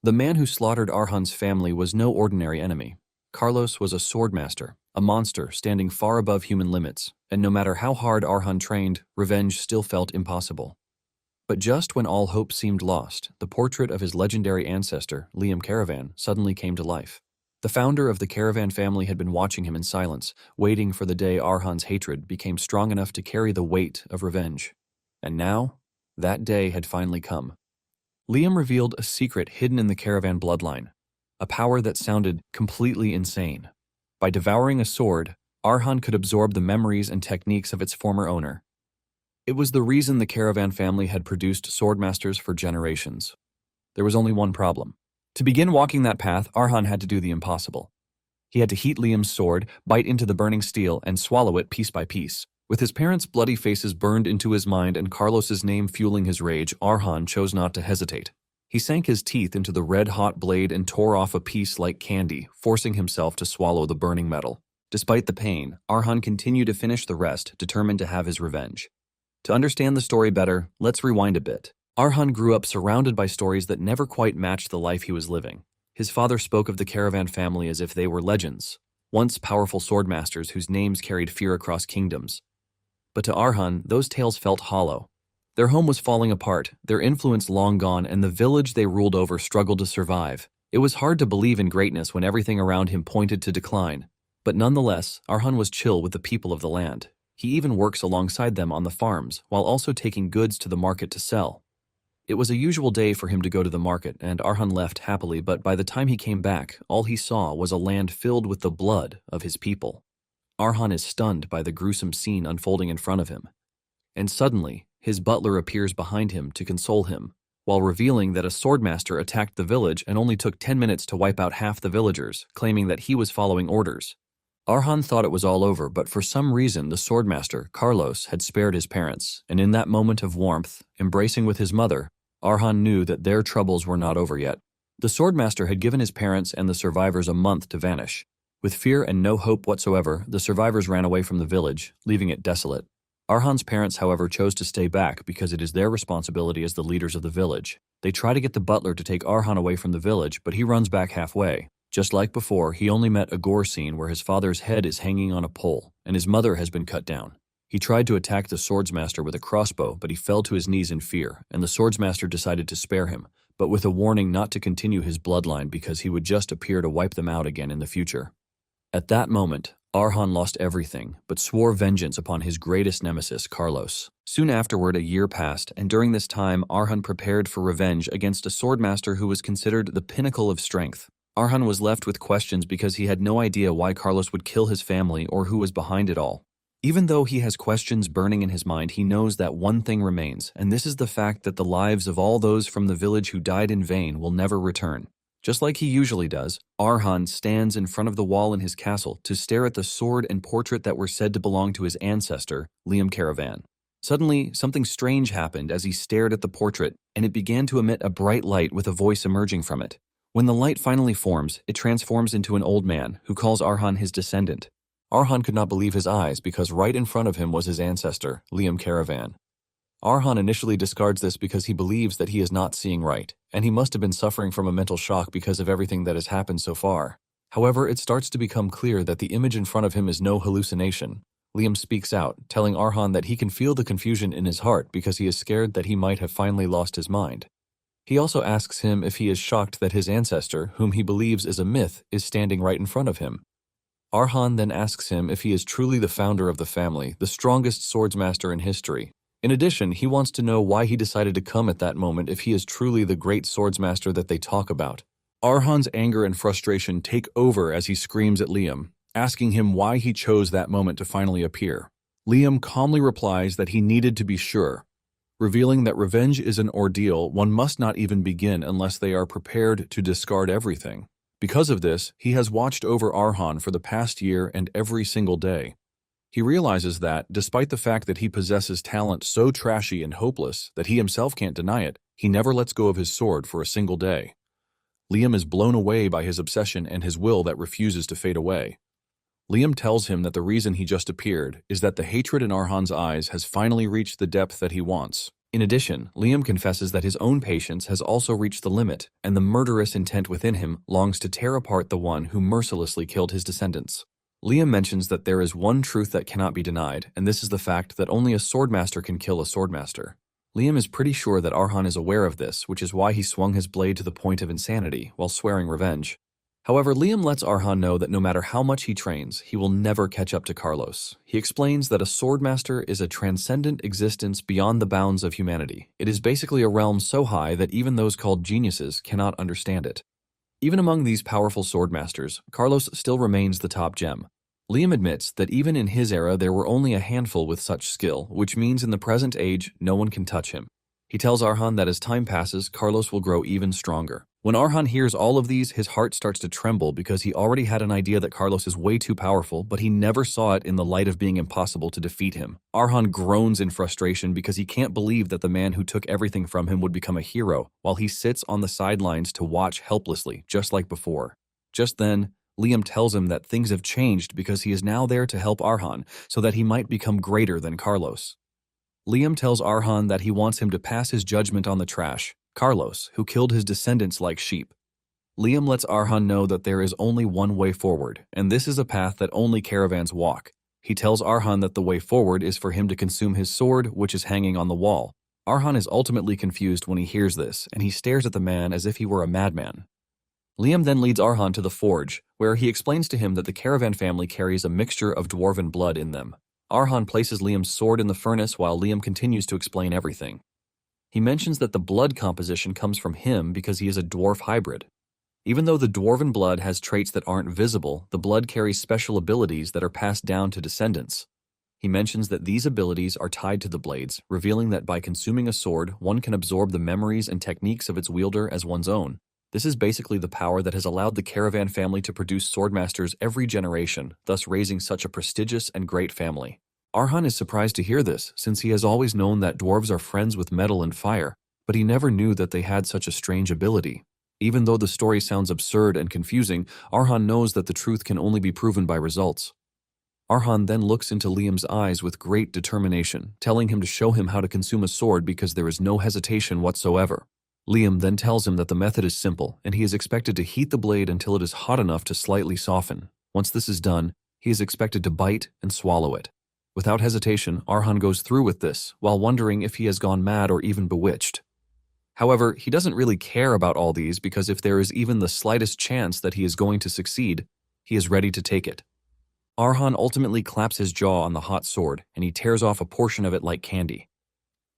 The man who slaughtered Arhan's family was no ordinary enemy. Carlos was a swordmaster, a monster standing far above human limits, and no matter how hard Arhan trained, revenge still felt impossible. But just when all hope seemed lost, the portrait of his legendary ancestor, Caravan, suddenly came to life. The founder of the Caravan family had been watching him in silence, waiting for the day Arhan's hatred became strong enough to carry the weight of revenge. And now, that day had finally come. Liam revealed a secret hidden in the Caravan bloodline, a power that sounded completely insane. By devouring a sword, Arhan could absorb the memories and techniques of its former owner. It was the reason the Caravan family had produced swordmasters for generations. There was only one problem. To begin walking that path, Arhan had to do the impossible. He had to heat Liam's sword, bite into the burning steel, and swallow it piece by piece. With his parents' bloody faces burned into his mind and Carlos's name fueling his rage, Arhan chose not to hesitate. He sank his teeth into the red-hot blade and tore off a piece like candy, forcing himself to swallow the burning metal. Despite the pain, Arhan continued to finish the rest, determined to have his revenge. To understand the story better, let's rewind a bit. Arhan grew up surrounded by stories that never quite matched the life he was living. His father spoke of the Caravan family as if they were legends, once powerful swordmasters whose names carried fear across kingdoms. But to Arhan, those tales felt hollow. Their home was falling apart, their influence long gone, and the village they ruled over struggled to survive. It was hard to believe in greatness when everything around him pointed to decline. But nonetheless, Arhan was chill with the people of the land. He even works alongside them on the farms, while also taking goods to the market to sell. It was a usual day for him to go to the market, and Arhan left happily, but by the time he came back, all he saw was a land filled with the blood of his people. Arhan is stunned by the gruesome scene unfolding in front of him. And suddenly, his butler appears behind him to console him, while revealing that a swordmaster attacked the village and only took 10 minutes to wipe out half the villagers, claiming that he was following orders. Arhan thought it was all over, but for some reason the swordmaster, Carlos, had spared his parents, and in that moment of warmth, embracing with his mother, Arhan knew that their troubles were not over yet. The swordmaster had given his parents and the survivors a month to vanish. With fear and no hope whatsoever, the survivors ran away from the village, leaving it desolate. Arhan's parents, however, chose to stay back because it is their responsibility as the leaders of the village. They try to get the butler to take Arhan away from the village, but he runs back halfway. Just like before, he only met a gore scene where his father's head is hanging on a pole, and his mother has been cut down. He tried to attack the swordsmaster with a crossbow, but he fell to his knees in fear, and the swordsmaster decided to spare him, but with a warning not to continue his bloodline because he would just appear to wipe them out again in the future. At that moment, Arhan lost everything, but swore vengeance upon his greatest nemesis, Carlos. Soon afterward, a year passed, and during this time, Arhan prepared for revenge against a swordmaster who was considered the pinnacle of strength. Arhan was left with questions because he had no idea why Carlos would kill his family or who was behind it all. Even though he has questions burning in his mind, he knows that one thing remains, and this is the fact that the lives of all those from the village who died in vain will never return. Just like he usually does, Arhan stands in front of the wall in his castle to stare at the sword and portrait that were said to belong to his ancestor, Caravan. Suddenly, something strange happened as he stared at the portrait, and it began to emit a bright light with a voice emerging from it. When the light finally forms, it transforms into an old man who calls Arhan his descendant. Arhan could not believe his eyes because right in front of him was his ancestor, Caravan. Arhan initially discards this because he believes that he is not seeing right, and he must have been suffering from a mental shock because of everything that has happened so far. However, it starts to become clear that the image in front of him is no hallucination. Liam speaks out, telling Arhan that he can feel the confusion in his heart because he is scared that he might have finally lost his mind. He also asks him if he is shocked that his ancestor, whom he believes is a myth, is standing right in front of him. Arhan then asks him if he is truly the founder of the family, the strongest swordsmaster in history. In addition, he wants to know why he decided to come at that moment if he is truly the great swordsmaster that they talk about. Arhan's anger and frustration take over as he screams at Liam, asking him why he chose that moment to finally appear. Liam calmly replies that he needed to be sure, revealing that revenge is an ordeal one must not even begin unless they are prepared to discard everything. Because of this, he has watched over Arhan for the past year and every single day. He realizes that, despite the fact that he possesses talent so trashy and hopeless that he himself can't deny it, he never lets go of his sword for a single day. Liam is blown away by his obsession and his will that refuses to fade away. Liam tells him that the reason he just appeared is that the hatred in Arhan's eyes has finally reached the depth that he wants. In addition, Liam confesses that his own patience has also reached the limit, and the murderous intent within him longs to tear apart the one who mercilessly killed his descendants. Liam mentions that there is one truth that cannot be denied, and this is the fact that only a swordmaster can kill a swordmaster. Liam is pretty sure that Arhan is aware of this, which is why he swung his blade to the point of insanity while swearing revenge. However, Liam lets Arhan know that no matter how much he trains, he will never catch up to Carlos. He explains that a swordmaster is a transcendent existence beyond the bounds of humanity. It is basically a realm so high that even those called geniuses cannot understand it. Even among these powerful swordmasters, Carlos still remains the top gem. Liam admits that even in his era there were only a handful with such skill, which means in the present age no one can touch him. He tells Arhan that as time passes, Carlos will grow even stronger. When Arhan hears all of these, his heart starts to tremble because he already had an idea that Carlos is way too powerful, but he never saw it in the light of being impossible to defeat him. Arhan groans in frustration because he can't believe that the man who took everything from him would become a hero, while he sits on the sidelines to watch helplessly, just like before. Just then, Liam tells him that things have changed because he is now there to help Arhan so that he might become greater than Carlos. Liam tells Arhan that he wants him to pass his judgment on the trash, Carlos, who killed his descendants like sheep. Liam lets Arhan know that there is only one way forward, and this is a path that only caravans walk. He tells Arhan that the way forward is for him to consume his sword, which is hanging on the wall. Arhan is ultimately confused when he hears this, and he stares at the man as if he were a madman. Liam then leads Arhan to the forge, where he explains to him that the caravan family carries a mixture of dwarven blood in them. Arhan places Liam's sword in the furnace while Liam continues to explain everything. He mentions that the blood composition comes from him because he is a dwarf hybrid. Even though the dwarven blood has traits that aren't visible, the blood carries special abilities that are passed down to descendants. He mentions that these abilities are tied to the blades, revealing that by consuming a sword, one can absorb the memories and techniques of its wielder as one's own. This is basically the power that has allowed the caravan family to produce swordmasters every generation, thus raising such a prestigious and great family. Arhan is surprised to hear this, since he has always known that dwarves are friends with metal and fire, but he never knew that they had such a strange ability. Even though the story sounds absurd and confusing, Arhan knows that the truth can only be proven by results. Arhan then looks into Liam's eyes with great determination, telling him to show him how to consume a sword because there is no hesitation whatsoever. Liam then tells him that the method is simple, and he is expected to heat the blade until it is hot enough to slightly soften. Once this is done, he is expected to bite and swallow it. Without hesitation, Arhan goes through with this, while wondering if he has gone mad or even bewitched. However, he doesn't really care about all these because if there is even the slightest chance that he is going to succeed, he is ready to take it. Arhan ultimately claps his jaw on the hot sword, and he tears off a portion of it like candy.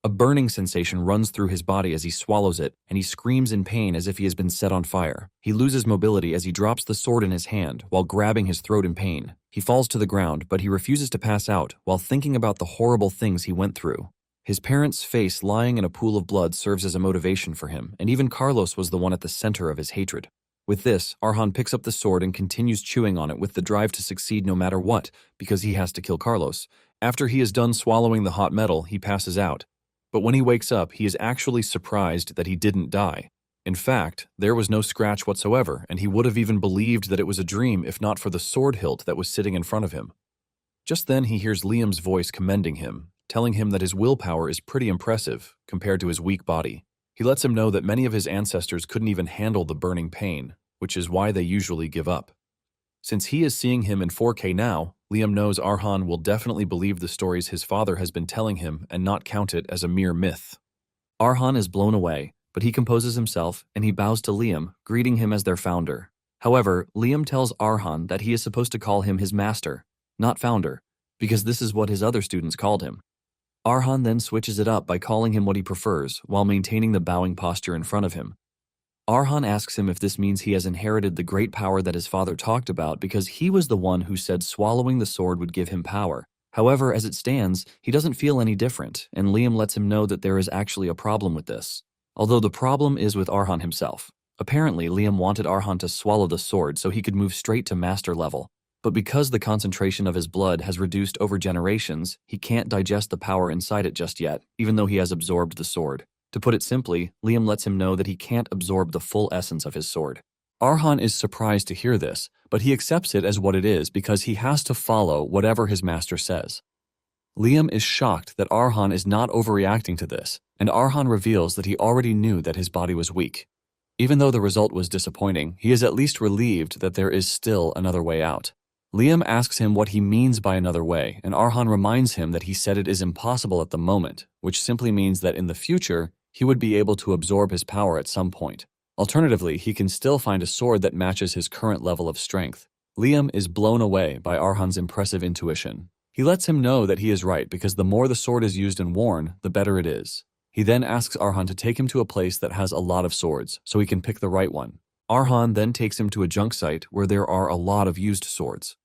A burning sensation runs through his body as he swallows it, and he screams in pain as if he has been set on fire. He loses mobility as he drops the sword in his hand while grabbing his throat in pain. He falls to the ground, but he refuses to pass out while thinking about the horrible things he went through. His parents' face lying in a pool of blood serves as a motivation for him, and even Carlos was the one at the center of his hatred. With this, Arhan picks up the sword and continues chewing on it with the drive to succeed no matter what, because he has to kill Carlos. After he is done swallowing the hot metal, he passes out. But when he wakes up, he is actually surprised that he didn't die. In fact, there was no scratch whatsoever, and he would have even believed that it was a dream if not for the sword hilt that was sitting in front of him. Just then he hears Liam's voice commending him, telling him that his willpower is pretty impressive compared to his weak body. He lets him know that many of his ancestors couldn't even handle the burning pain, which is why they usually give up. Since he is seeing him in 4K now, Liam knows Arhan will definitely believe the stories his father has been telling him and not count it as a mere myth. Arhan is blown away, but he composes himself and he bows to Liam, greeting him as their founder. However, Liam tells Arhan that he is supposed to call him his master, not founder, because this is what his other students called him. Arhan then switches it up by calling him what he prefers, while maintaining the bowing posture in front of him. Arhan asks him if this means he has inherited the great power that his father talked about because he was the one who said swallowing the sword would give him power. However, as it stands, he doesn't feel any different, and Liam lets him know that there is actually a problem with this. Although the problem is with Arhan himself. Apparently, Liam wanted Arhan to swallow the sword so he could move straight to master level. But because the concentration of his blood has reduced over generations, he can't digest the power inside it just yet, even though he has absorbed the sword. To put it simply, Liam lets him know that he can't absorb the full essence of his sword. Arhan is surprised to hear this, but he accepts it as what it is because he has to follow whatever his master says. Liam is shocked that Arhan is not overreacting to this, and Arhan reveals that he already knew that his body was weak. Even though the result was disappointing, he is at least relieved that there is still another way out. Liam asks him what he means by another way, and Arhan reminds him that he said it is impossible at the moment, which simply means that in the future, he would be able to absorb his power at some point. Alternatively, he can still find a sword that matches his current level of strength. Liam is blown away by Arhan's impressive intuition. He lets him know that he is right because the more the sword is used and worn, the better it is. He then asks Arhan to take him to a place that has a lot of swords, so he can pick the right one. Arhan then takes him to a junk site where there are a lot of used swords.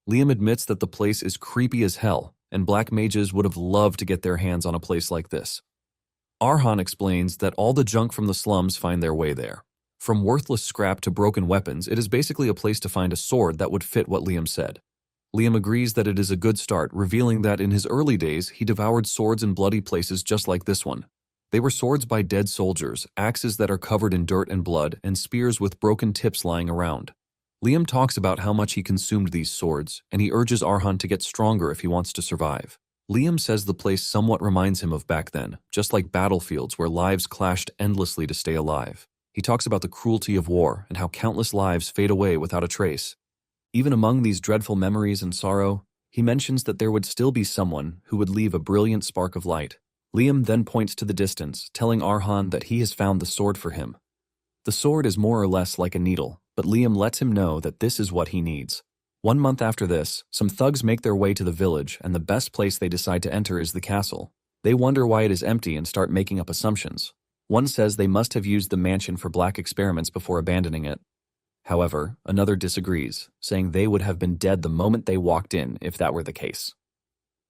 Liam admits that the place is creepy as hell, and black mages would have loved to get their hands on a place like this. Arhan explains that all the junk from the slums find their way there. From worthless scrap to broken weapons, it is basically a place to find a sword that would fit what Liam said. Liam agrees that it is a good start, revealing that in his early days, he devoured swords in bloody places just like this one. They were swords by dead soldiers, axes that are covered in dirt and blood, and spears with broken tips lying around. Liam talks about how much he consumed these swords, and he urges Arhan to get stronger if he wants to survive. Liam says the place somewhat reminds him of back then, just like battlefields where lives clashed endlessly to stay alive. He talks about the cruelty of war and how countless lives fade away without a trace. Even among these dreadful memories and sorrow, he mentions that there would still be someone who would leave a brilliant spark of light. Liam then points to the distance, telling Arhan that he has found the sword for him. The sword is more or less like a needle, but Liam lets him know that this is what he needs. 1 month after this, some thugs make their way to the village, and the best place they decide to enter is the castle. They wonder why it is empty and start making up assumptions. One says they must have used the mansion for black experiments before abandoning it. However, another disagrees, saying they would have been dead the moment they walked in if that were the case.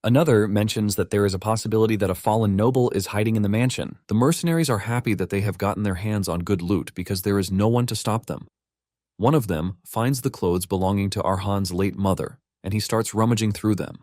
Another mentions that there is a possibility that a fallen noble is hiding in the mansion. The mercenaries are happy that they have gotten their hands on good loot because there is no one to stop them. One of them finds the clothes belonging to Arhan's late mother, and he starts rummaging through them.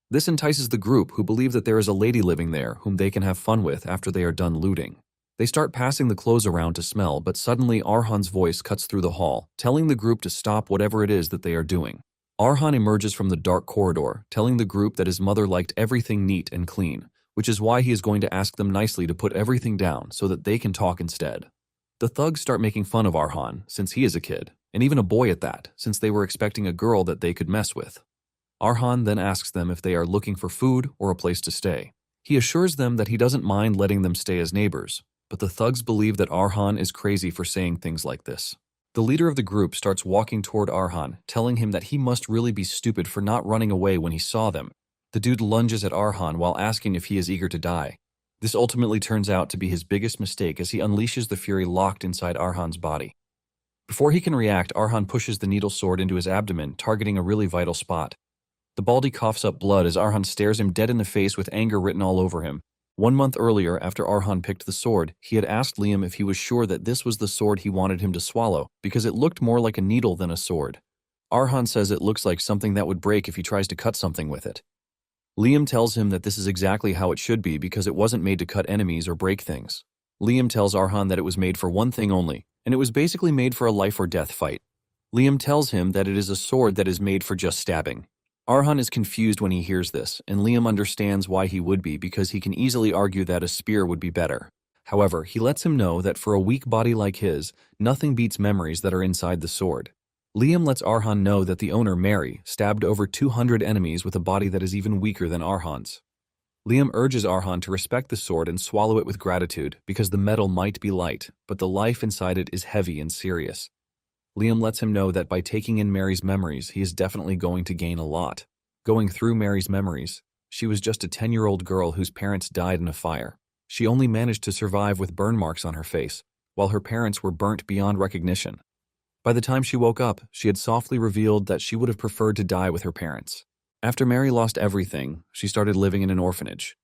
This entices the group, who believe that there is a lady living there whom they can have fun with after they are done looting. They start passing the clothes around to smell, but suddenly Arhan's voice cuts through the hall, telling the group to stop whatever it is that they are doing. Arhan emerges from the dark corridor, telling the group that his mother liked everything neat and clean, which is why he is going to ask them nicely to put everything down so that they can talk instead. The thugs start making fun of Arhan, since he is a kid, and even a boy at that, since they were expecting a girl that they could mess with. Arhan then asks them if they are looking for food or a place to stay. He assures them that he doesn't mind letting them stay as neighbors, but the thugs believe that Arhan is crazy for saying things like this. The leader of the group starts walking toward Arhan, telling him that he must really be stupid for not running away when he saw them. The dude lunges at Arhan while asking if he is eager to die. This ultimately turns out to be his biggest mistake as he unleashes the fury locked inside Arhan's body. Before he can react, Arhan pushes the needle sword into his abdomen, targeting a really vital spot. The baldy coughs up blood as Arhan stares him dead in the face with anger written all over him. 1 month earlier, after Arhan picked the sword, he had asked Liam if he was sure that this was the sword he wanted him to swallow, because it looked more like a needle than a sword. Arhan says it looks like something that would break if he tries to cut something with it. Liam tells him that this is exactly how it should be because it wasn't made to cut enemies or break things. Liam tells Arhan that it was made for one thing only, and it was basically made for a life or death fight. Liam tells him that it is a sword that is made for just stabbing. Arhan is confused when he hears this, and Liam understands why he would be because he can easily argue that a spear would be better. However, he lets him know that for a weak body like his, nothing beats memories that are inside the sword. Liam lets Arhan know that the owner, Mary, stabbed over 200 enemies with a body that is even weaker than Arhan's. Liam urges Arhan to respect the sword and swallow it with gratitude because the metal might be light, but the life inside it is heavy and serious. Liam lets him know that by taking in Mary's memories, he is definitely going to gain a lot. Going through Mary's memories, she was just a 10-year-old girl whose parents died in a fire. She only managed to survive with burn marks on her face, while her parents were burnt beyond recognition. By the time she woke up, she had softly revealed that she would have preferred to die with her parents. After Mary lost everything, she started living in an orphanage.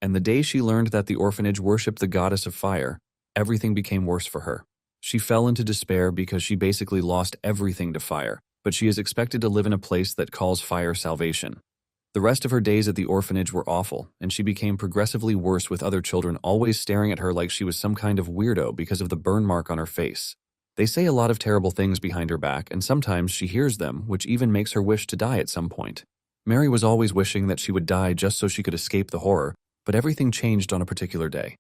And the day she learned that the orphanage worshipped the goddess of fire, everything became worse for her. She fell into despair because she basically lost everything to fire, but she is expected to live in a place that calls fire salvation. The rest of her days at the orphanage were awful, and she became progressively worse with other children always staring at her like she was some kind of weirdo because of the burn mark on her face. They say a lot of terrible things behind her back, and sometimes she hears them, which even makes her wish to die at some point. Mary was always wishing that she would die just so she could escape the horror, but everything changed on a particular day.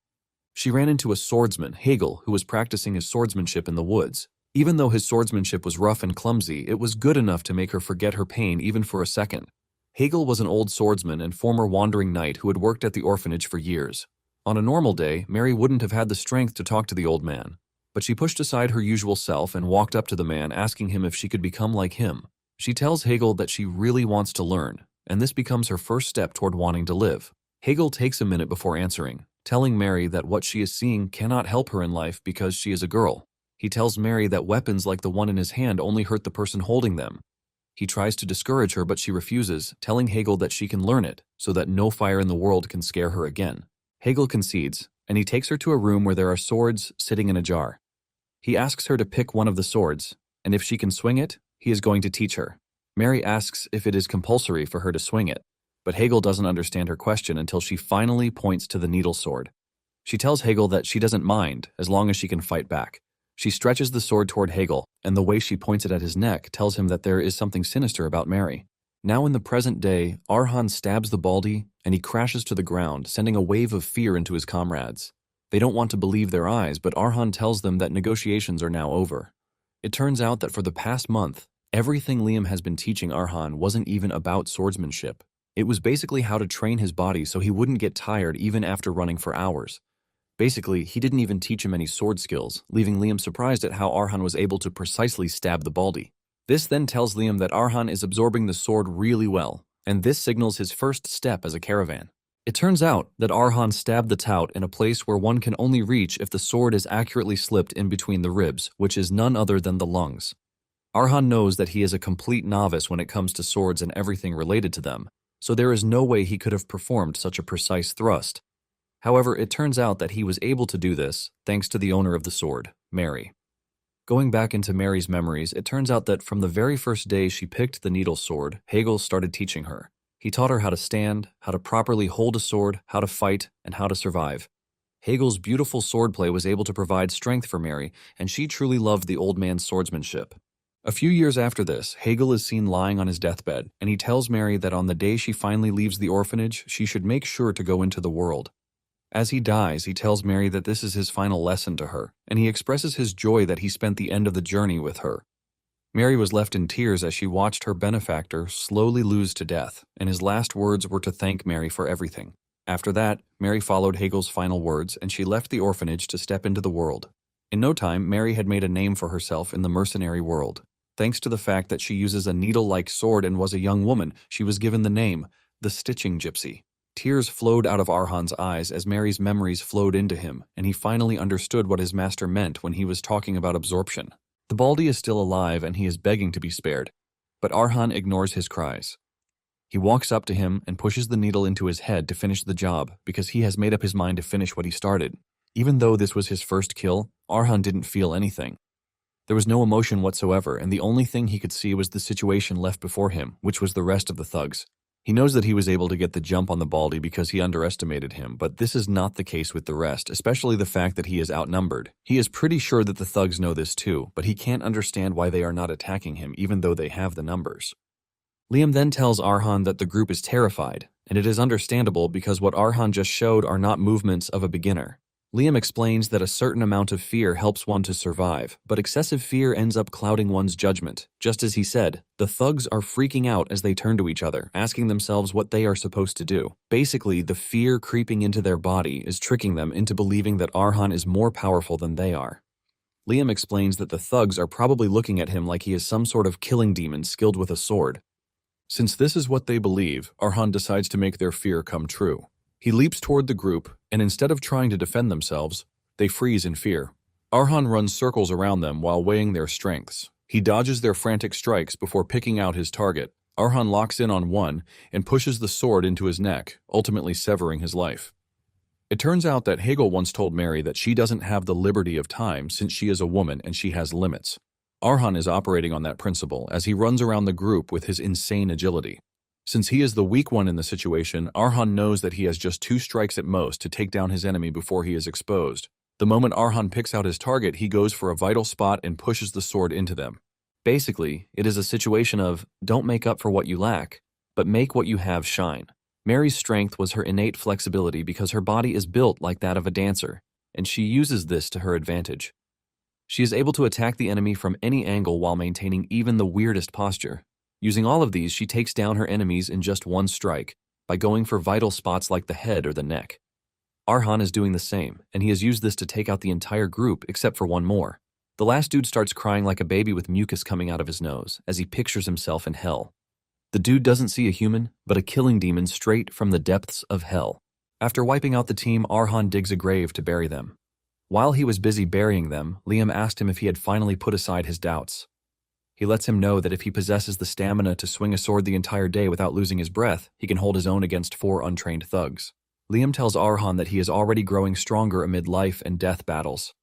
She ran into a swordsman, Hegel, who was practicing his swordsmanship in the woods. Even though his swordsmanship was rough and clumsy, it was good enough to make her forget her pain even for a second. Hegel was an old swordsman and former wandering knight who had worked at the orphanage for years. On a normal day, Mary wouldn't have had the strength to talk to the old man. But she pushed aside her usual self and walked up to the man, asking him if she could become like him. She tells Hegel that she really wants to learn, and this becomes her first step toward wanting to live. Hegel takes a minute before answering, telling Mary that what she is seeing cannot help her in life because she is a girl. He tells Mary that weapons like the one in his hand only hurt the person holding them. He tries to discourage her, but she refuses, telling Hegel that she can learn it so that no fire in the world can scare her again. Hegel concedes, and he takes her to a room where there are swords sitting in a jar. He asks her to pick one of the swords, and if she can swing it, he is going to teach her. Mary asks if it is compulsory for her to swing it, but Hegel doesn't understand her question until she finally points to the needle sword. She tells Hegel that she doesn't mind as long as she can fight back. She stretches the sword toward Hegel, and the way she points it at his neck tells him that there is something sinister about Mary. Now in the present day, Arhan stabs the Baldy, and he crashes to the ground, sending a wave of fear into his comrades. They don't want to believe their eyes, but Arhan tells them that negotiations are now over. It turns out that for the past month, everything Liam has been teaching Arhan wasn't even about swordsmanship. It was basically how to train his body so he wouldn't get tired even after running for hours. Basically, he didn't even teach him any sword skills, leaving Liam surprised at how Arhan was able to precisely stab the Baldy. This then tells Liam that Arhan is absorbing the sword really well, and this signals his first step as a caravan. It turns out that Arhan stabbed the tout in a place where one can only reach if the sword is accurately slipped in between the ribs, which is none other than the lungs. Arhan knows that he is a complete novice when it comes to swords and everything related to them, so there is no way he could have performed such a precise thrust. However, it turns out that he was able to do this thanks to the owner of the sword, Mary. Going back into Mary's memories, it turns out that from the very first day she picked the needle sword, Hegel started teaching her. He taught her how to stand, how to properly hold a sword, how to fight, and how to survive. Hegel's beautiful swordplay was able to provide strength for Mary, and she truly loved the old man's swordsmanship. A few years after this, Hegel is seen lying on his deathbed, and he tells Mary that on the day she finally leaves the orphanage, she should make sure to go into the world. As he dies, he tells Mary that this is his final lesson to her, and he expresses his joy that he spent the end of the journey with her. Mary was left in tears as she watched her benefactor slowly lose to death, and his last words were to thank Mary for everything. After that, Mary followed Hegel's final words, and she left the orphanage to step into the world. In no time, Mary had made a name for herself in the mercenary world. Thanks to the fact that she uses a needle-like sword and was a young woman, she was given the name, the Stitching Gypsy. Tears flowed out of Arhan's eyes as Mary's memories flowed into him, and he finally understood what his master meant when he was talking about absorption. The Baldy is still alive and he is begging to be spared, but Arhan ignores his cries. He walks up to him and pushes the needle into his head to finish the job because he has made up his mind to finish what he started. Even though this was his first kill, Arhan didn't feel anything. There was no emotion whatsoever, and the only thing he could see was the situation left before him, which was the rest of the thugs. He knows that he was able to get the jump on the Baldy because he underestimated him, but this is not the case with the rest, especially the fact that he is outnumbered. He is pretty sure that the thugs know this too, but he can't understand why they are not attacking him even though they have the numbers. Liam then tells Arhan that the group is terrified, and it is understandable because what Arhan just showed are not movements of a beginner. Liam explains that a certain amount of fear helps one to survive, but excessive fear ends up clouding one's judgment. Just as he said, the thugs are freaking out as they turn to each other, asking themselves what they are supposed to do. Basically, the fear creeping into their body is tricking them into believing that Arhan is more powerful than they are. Liam explains that the thugs are probably looking at him like he is some sort of killing demon skilled with a sword. Since this is what they believe, Arhan decides to make their fear come true. He leaps toward the group, and instead of trying to defend themselves, they freeze in fear. Arhan runs circles around them while weighing their strengths. He dodges their frantic strikes before picking out his target. Arhan locks in on one and pushes the sword into his neck, ultimately severing his life. It turns out that Hegel once told Mary that she doesn't have the liberty of time since she is a woman and she has limits. Arhan is operating on that principle as he runs around the group with his insane agility. Since he is the weak one in the situation, Arhan knows that he has just 2 strikes at most to take down his enemy before he is exposed. The moment Arhan picks out his target, he goes for a vital spot and pushes the sword into them. Basically, it is a situation of, don't make up for what you lack, but make what you have shine. Mary's strength was her innate flexibility because her body is built like that of a dancer. and she uses this to her advantage. She is able to attack the enemy from any angle while maintaining even the weirdest posture. Using all of these, she takes down her enemies in just one strike, by going for vital spots like the head or the neck. Arhan is doing the same, and he has used this to take out the entire group except for one more. The last dude starts crying like a baby with mucus coming out of his nose as he pictures himself in hell. The dude doesn't see a human, but a killing demon straight from the depths of hell. After wiping out the team, Arhan digs a grave to bury them. While he was busy burying them, Liam asked him if he had finally put aside his doubts. He lets him know that if he possesses the stamina to swing a sword the entire day without losing his breath, he can hold his own against 4 untrained thugs. Liam tells Arhan that he is already growing stronger amid life and death battles.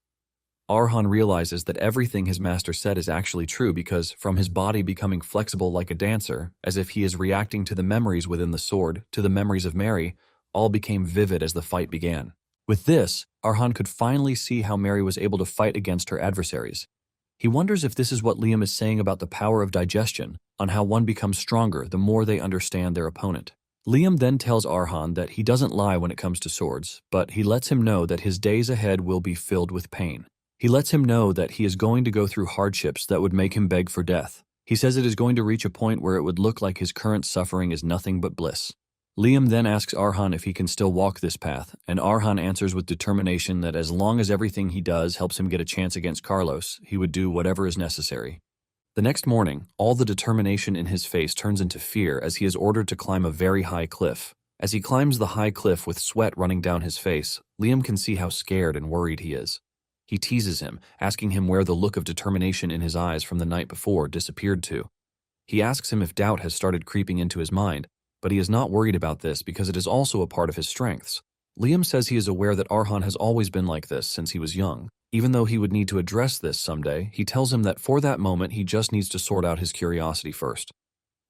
Arhan realizes that everything his master said is actually true because, from his body becoming flexible like a dancer, as if he is reacting to the memories within the sword, to the memories of Mary, all became vivid as the fight began. With this, Arhan could finally see how Mary was able to fight against her adversaries. He wonders if this is what Liam is saying about the power of digestion, on how one becomes stronger the more they understand their opponent. Liam then tells Arhan that he doesn't lie when it comes to swords, but he lets him know that his days ahead will be filled with pain. He lets him know that he is going to go through hardships that would make him beg for death. He says it is going to reach a point where it would look like his current suffering is nothing but bliss. Liam then asks Arhan if he can still walk this path, and Arhan answers with determination that as long as everything he does helps him get a chance against Carlos, he would do whatever is necessary. The next morning, all the determination in his face turns into fear as he is ordered to climb a very high cliff. As he climbs the high cliff with sweat running down his face, Liam can see how scared and worried he is. He teases him, asking him where the look of determination in his eyes from the night before disappeared to. He asks him if doubt has started creeping into his mind, but he is not worried about this because it is also a part of his strengths. Liam says he is aware that Arhan has always been like this since he was young. Even though he would need to address this someday, he tells him that for that moment he just needs to sort out his curiosity first.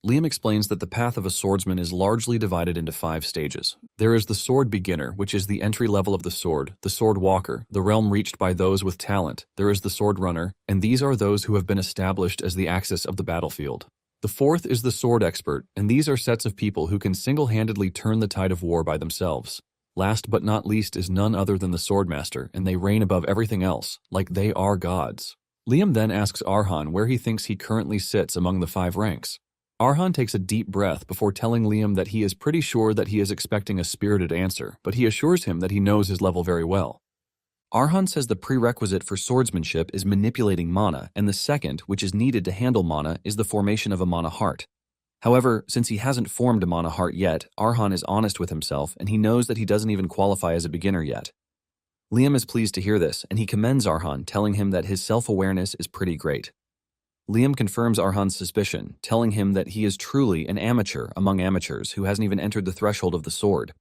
Liam explains that the path of a swordsman is largely divided into 5 stages. There is the sword beginner, which is the entry level of the sword walker, the realm reached by those with talent. There is the sword runner, and these are those who have been established as the axis of the battlefield. The 4th is the sword expert, and these are sets of people who can single-handedly turn the tide of war by themselves. Last but not least is none other than the swordmaster, and they reign above everything else, like they are gods. Liam then asks Arhan where he thinks he currently sits among the 5 ranks. Arhan takes a deep breath before telling Liam that he is pretty sure that he is expecting a spirited answer, but he assures him that he knows his level very well. Arhan says the prerequisite for swordsmanship is manipulating mana, and the second, which is needed to handle mana, is the formation of a mana heart. However, since he hasn't formed a mana heart yet, Arhan is honest with himself, and he knows that he doesn't even qualify as a beginner yet. Liam is pleased to hear this, and he commends Arhan, telling him that his self-awareness is pretty great. Liam confirms Arhan's suspicion, telling him that he is truly an amateur among amateurs who hasn't even entered the threshold of the sword.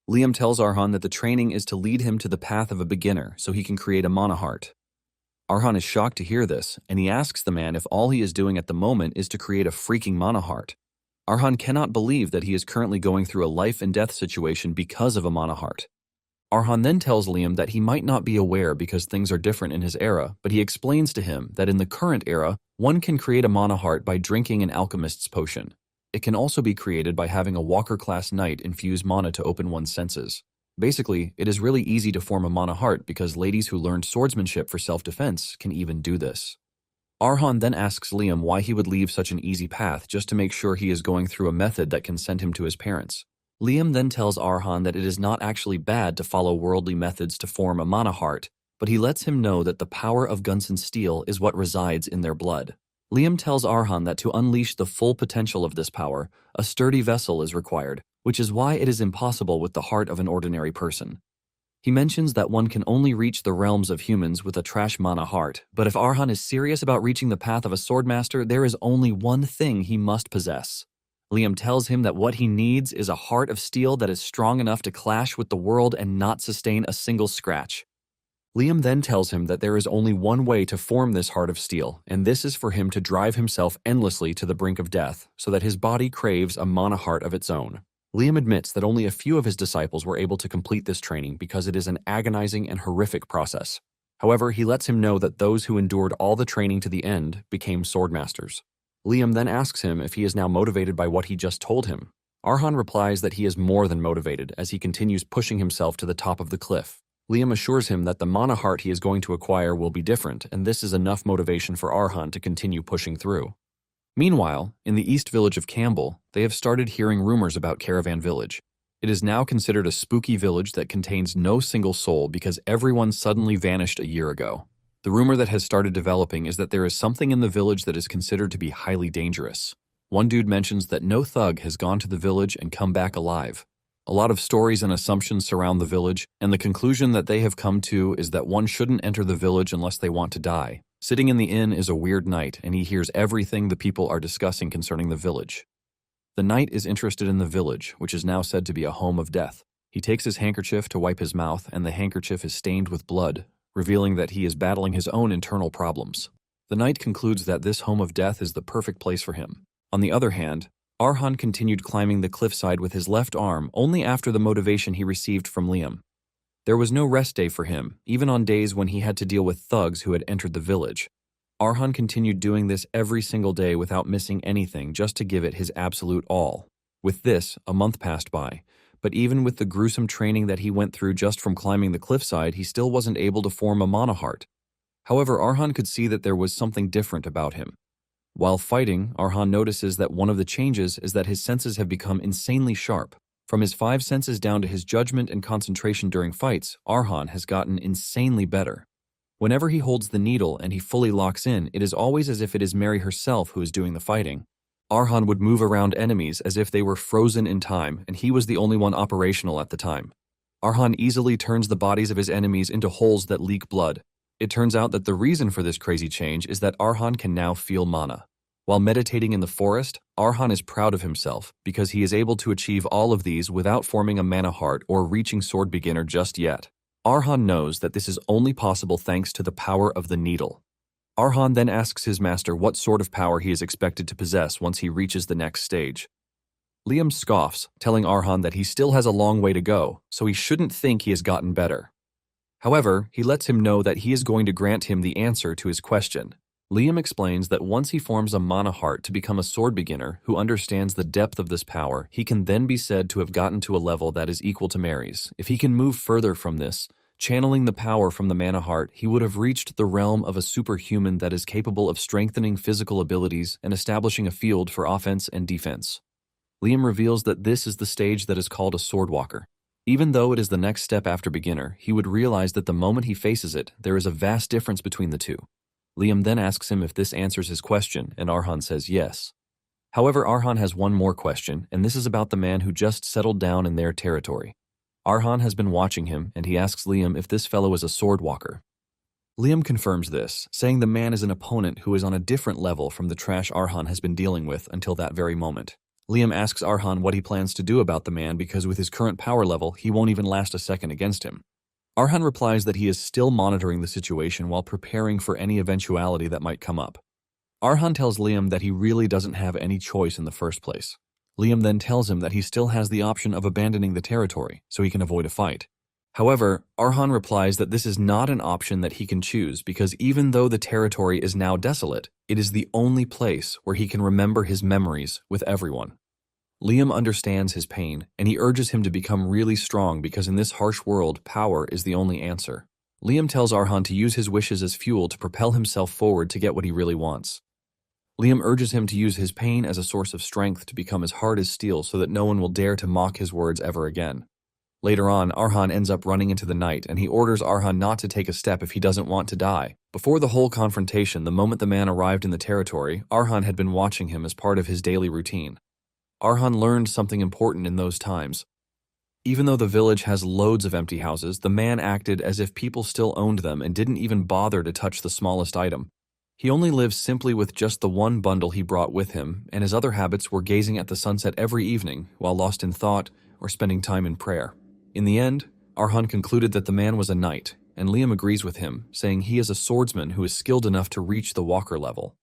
Liam tells Arhan that the training is to lead him to the path of a beginner so he can create a mana heart. Arhan is shocked to hear this, and he asks the man if all he is doing at the moment is to create a freaking mana heart. Arhan cannot believe that he is currently going through a life and death situation because of a mana heart. Arhan then tells Liam that he might not be aware because things are different in his era, but he explains to him that in the current era, one can create a mana heart by drinking an alchemist's potion. It can also be created by having a walker-class knight infuse mana to open one's senses. Basically, it is really easy to form a mana heart because ladies who learned swordsmanship for self-defense can even do this. Arhan then asks Liam why he would leave such an easy path just to make sure he is going through a method that can send him to his parents. Liam then tells Arhan that it is not actually bad to follow worldly methods to form a mana heart, but he lets him know that the power of Gunson steel is what resides in their blood. Liam tells Arhan that to unleash the full potential of this power, a sturdy vessel is required, which is why it is impossible with the heart of an ordinary person. He mentions that one can only reach the realms of humans with a trash mana heart, but if Arhan is serious about reaching the path of a swordmaster, there is only one thing he must possess. Liam tells him that what he needs is a heart of steel that is strong enough to clash with the world and not sustain a single scratch. Liam then tells him that there is only one way to form this heart of steel, and this is for him to drive himself endlessly to the brink of death, so that his body craves a mana heart of its own. Liam admits that only a few of his disciples were able to complete this training because it is an agonizing and horrific process. However, he lets him know that those who endured all the training to the end became swordmasters. Liam then asks him if he is now motivated by what he just told him. Arhan replies that he is more than motivated as he continues pushing himself to the top of the cliff. Liam assures him that the mana heart he is going to acquire will be different, and this is enough motivation for Arhan to continue pushing through. Meanwhile, in the east village of Campbell, they have started hearing rumors about Caravan Village. It is now considered a spooky village that contains no single soul because everyone suddenly vanished a year ago. The rumor that has started developing is that there is something in the village that is considered to be highly dangerous. One dude mentions that no thug has gone to the village and come back alive. A lot of stories and assumptions surround the village, and the conclusion that they have come to is that one shouldn't enter the village unless they want to die. Sitting in the inn is a weird knight, and he hears everything the people are discussing concerning the village. The knight is interested in the village, which is now said to be a home of death. He takes his handkerchief to wipe his mouth, and the handkerchief is stained with blood, revealing that he is battling his own internal problems. The knight concludes that this home of death is the perfect place for him. On the other hand, Arhan continued climbing the cliffside with his left arm only after the motivation he received from Liam. There was no rest day for him, even on days when he had to deal with thugs who had entered the village. Arhan continued doing this every single day without missing anything just to give it his absolute all. With this, a month passed by, but even with the gruesome training that he went through just from climbing the cliffside, he still wasn't able to form a mana heart. However, Arhan could see that there was something different about him. While fighting, Arhan notices that one of the changes is that his senses have become insanely sharp. From his 5 senses down to his judgment and concentration during fights, Arhan has gotten insanely better. Whenever he holds the needle and he fully locks in, it is always as if it is Mary herself who is doing the fighting. Arhan would move around enemies as if they were frozen in time, and he was the only one operational at the time. Arhan easily turns the bodies of his enemies into holes that leak blood. It turns out that the reason for this crazy change is that Arhan can now feel mana. While meditating in the forest, Arhan is proud of himself because he is able to achieve all of these without forming a mana heart or reaching sword beginner just yet. Arhan knows that this is only possible thanks to the power of the needle. Arhan then asks his master what sort of power he is expected to possess once he reaches the next stage. Liam scoffs, telling Arhan that he still has a long way to go, so he shouldn't think he has gotten better. However, he lets him know that he is going to grant him the answer to his question. Liam explains that once he forms a mana heart to become a sword beginner who understands the depth of this power, he can then be said to have gotten to a level that is equal to Mary's. If he can move further from this, channeling the power from the mana heart, he would have reached the realm of a superhuman that is capable of strengthening physical abilities and establishing a field for offense and defense. Liam reveals that this is the stage that is called a swordwalker. Even though it is the next step after beginner, he would realize that the moment he faces it, there is a vast difference between the two. Liam then asks him if this answers his question, and Arhan says yes. However, Arhan has one more question, and this is about the man who just settled down in their territory. Arhan has been watching him, and he asks Liam if this fellow is a swordwalker. Liam confirms this, saying the man is an opponent who is on a different level from the trash Arhan has been dealing with until that very moment. Liam asks Arhan what he plans to do about the man because with his current power level, he won't even last a second against him. Arhan replies that he is still monitoring the situation while preparing for any eventuality that might come up. Arhan tells Liam that he really doesn't have any choice in the first place. Liam then tells him that he still has the option of abandoning the territory so he can avoid a fight. However, Arhan replies that this is not an option that he can choose because even though the territory is now desolate, it is the only place where he can remember his memories with everyone. Liam understands his pain, and he urges him to become really strong because in this harsh world, power is the only answer. Liam tells Arhan to use his wishes as fuel to propel himself forward to get what he really wants. Liam urges him to use his pain as a source of strength to become as hard as steel so that no one will dare to mock his words ever again. Later on, Arhan ends up running into the night, and he orders Arhan not to take a step if he doesn't want to die. Before the whole confrontation, the moment the man arrived in the territory, Arhan had been watching him as part of his daily routine. Arhan learned something important in those times. Even though the village has loads of empty houses, the man acted as if people still owned them and didn't even bother to touch the smallest item. He only lived simply with just the one bundle he brought with him, and his other habits were gazing at the sunset every evening while lost in thought or spending time in prayer. In the end, Arhan concluded that the man was a knight, and Liam agrees with him, saying he is a swordsman who is skilled enough to reach the walker level.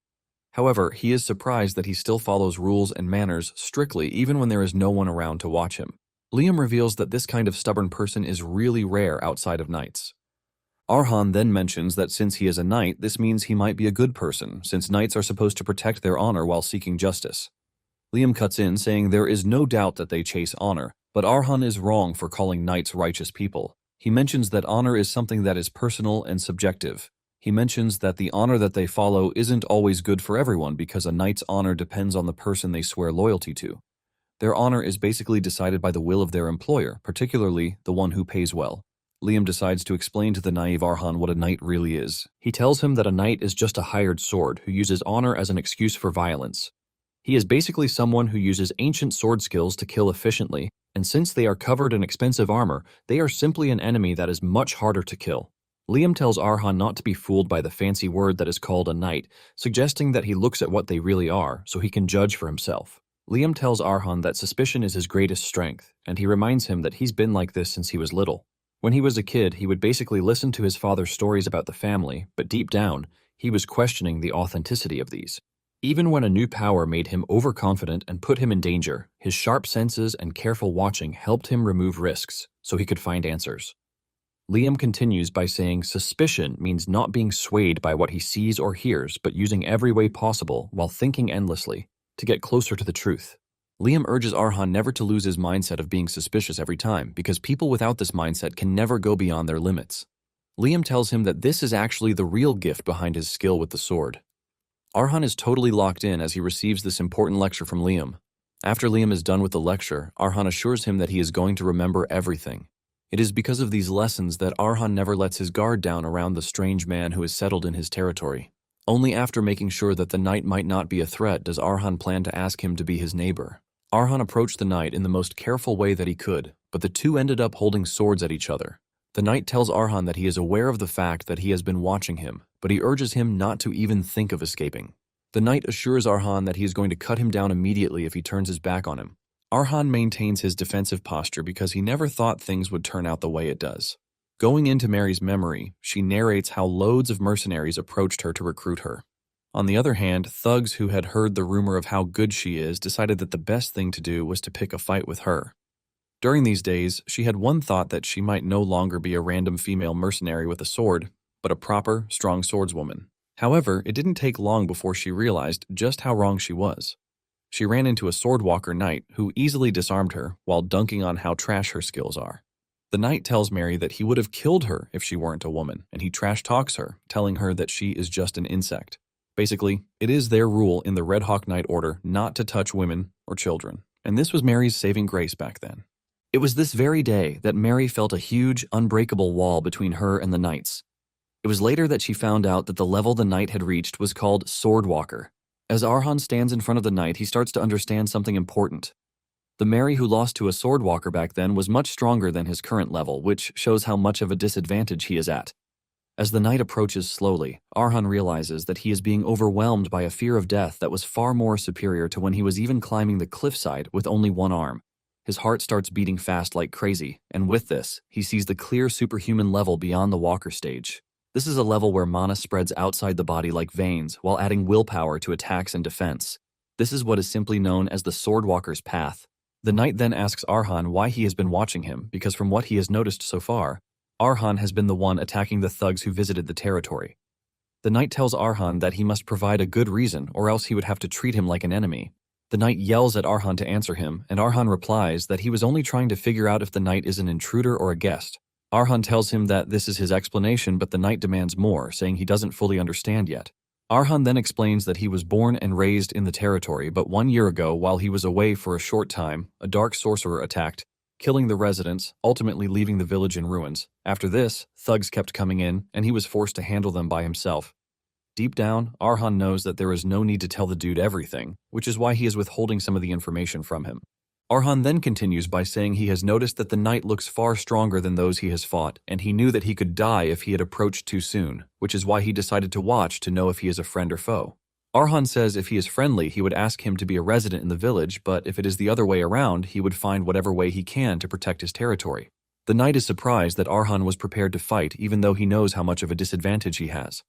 However, he is surprised that he still follows rules and manners strictly even when there is no one around to watch him. Liam reveals that this kind of stubborn person is really rare outside of knights. Arhan then mentions that since he is a knight, this means he might be a good person, since knights are supposed to protect their honor while seeking justice. Liam cuts in, saying there is no doubt that they chase honor, but Arhan is wrong for calling knights righteous people. He mentions that honor is something that is personal and subjective. He mentions that the honor that they follow isn't always good for everyone because a knight's honor depends on the person they swear loyalty to. Their honor is basically decided by the will of their employer, particularly the one who pays well. Liam decides to explain to the naive Arhan what a knight really is. He tells him that a knight is just a hired sword who uses honor as an excuse for violence. He is basically someone who uses ancient sword skills to kill efficiently, and since they are covered in expensive armor, they are simply an enemy that is much harder to kill. Liam tells Arhan not to be fooled by the fancy word that is called a knight, suggesting that he looks at what they really are so he can judge for himself. Liam tells Arhan that suspicion is his greatest strength, and he reminds him that he's been like this since he was little. When he was a kid, he would basically listen to his father's stories about the family, but deep down, he was questioning the authenticity of these. Even when a new power made him overconfident and put him in danger, his sharp senses and careful watching helped him remove risks so he could find answers. Liam continues by saying suspicion means not being swayed by what he sees or hears, but using every way possible while thinking endlessly to get closer to the truth. Liam urges Arhan never to lose his mindset of being suspicious every time, because people without this mindset can never go beyond their limits. Liam tells him that this is actually the real gift behind his skill with the sword. Arhan is totally locked in as he receives this important lecture from Liam. After Liam is done with the lecture, Arhan assures him that he is going to remember everything. It is because of these lessons that Arhan never lets his guard down around the strange man who is settled in his territory. Only after making sure that the knight might not be a threat does Arhan plan to ask him to be his neighbor. Arhan approached the knight in the most careful way that he could, but the two ended up holding swords at each other. The knight tells Arhan that he is aware of the fact that he has been watching him, but he urges him not to even think of escaping. The knight assures Arhan that he is going to cut him down immediately if he turns his back on him. Arhan maintains his defensive posture because he never thought things would turn out the way it does. Going into Mary's memory, she narrates how loads of mercenaries approached her to recruit her. On the other hand, thugs who had heard the rumor of how good she is decided that the best thing to do was to pick a fight with her. During these days, she had one thought that she might no longer be a random female mercenary with a sword, but a proper, strong swordswoman. However, it didn't take long before she realized just how wrong she was. She ran into a swordwalker knight who easily disarmed her while dunking on how trash her skills are. The knight tells Mary that he would have killed her if she weren't a woman, and he trash talks her, telling her that she is just an insect. Basically, it is their rule in the Red Hawk Knight Order not to touch women or children, and this was Mary's saving grace back then. It was this very day that Mary felt a huge, unbreakable wall between her and the knights. It was later that she found out that the level the knight had reached was called Swordwalker. As Arhan stands in front of the knight, he starts to understand something important. The Mary who lost to a Swordwalker back then was much stronger than his current level, which shows how much of a disadvantage he is at. As the knight approaches slowly, Arhan realizes that he is being overwhelmed by a fear of death that was far more superior to when he was even climbing the cliffside with only one arm. His heart starts beating fast like crazy, and with this, he sees the clear superhuman level beyond the walker stage. This is a level where mana spreads outside the body like veins, while adding willpower to attacks and defense. This is what is simply known as the Swordwalker's path. The knight then asks Arhan why he has been watching him, because from what he has noticed so far, Arhan has been the one attacking the thugs who visited the territory. The knight tells Arhan that he must provide a good reason or else he would have to treat him like an enemy. The knight yells at Arhan to answer him, and Arhan replies that he was only trying to figure out if the knight is an intruder or a guest. Arhan tells him that this is his explanation, but the knight demands more, saying he doesn't fully understand yet. Arhan then explains that he was born and raised in the territory, but 1 year ago, while he was away for a short time, a dark sorcerer attacked, killing the residents, ultimately leaving the village in ruins. After this, thugs kept coming in, and he was forced to handle them by himself. Deep down, Arhan knows that there is no need to tell the dude everything, which is why he is withholding some of the information from him. Arhan then continues by saying he has noticed that the knight looks far stronger than those he has fought, and he knew that he could die if he had approached too soon, which is why he decided to watch to know if he is a friend or foe. Arhan says if he is friendly, he would ask him to be a resident in the village, but if it is the other way around, he would find whatever way he can to protect his territory. The knight is surprised that Arhan was prepared to fight, even though he knows how much of a disadvantage he has.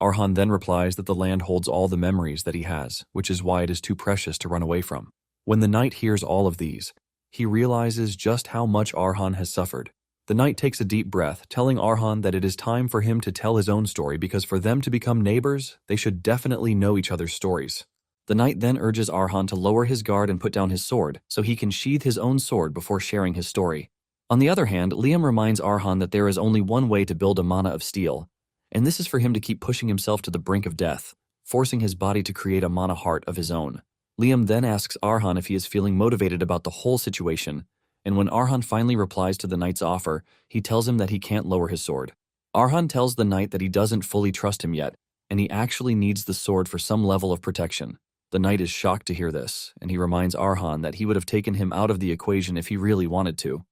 Arhan then replies that the land holds all the memories that he has, which is why it is too precious to run away from. When the knight hears all of these, he realizes just how much Arhan has suffered. The knight takes a deep breath, telling Arhan that it is time for him to tell his own story because for them to become neighbors, they should definitely know each other's stories. The knight then urges Arhan to lower his guard and put down his sword so he can sheath his own sword before sharing his story. On the other hand, Liam reminds Arhan that there is only one way to build a mana of steel, and this is for him to keep pushing himself to the brink of death, forcing his body to create a mana heart of his own. Liam then asks Arhan if he is feeling motivated about the whole situation, and when Arhan finally replies to the knight's offer, he tells him that he can't lower his sword. Arhan tells the knight that he doesn't fully trust him yet, and he actually needs the sword for some level of protection. The knight is shocked to hear this, and he reminds Arhan that he would have taken him out of the equation if he really wanted to.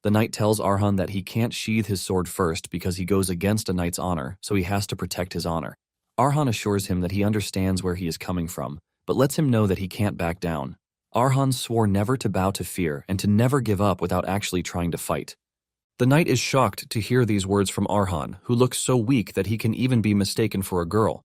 The knight tells Arhan that he can't sheathe his sword first because he goes against a knight's honor, so he has to protect his honor. Arhan assures him that he understands where he is coming from, but lets him know that he can't back down. Arhan swore never to bow to fear and to never give up without actually trying to fight. The knight is shocked to hear these words from Arhan, who looks so weak that he can even be mistaken for a girl.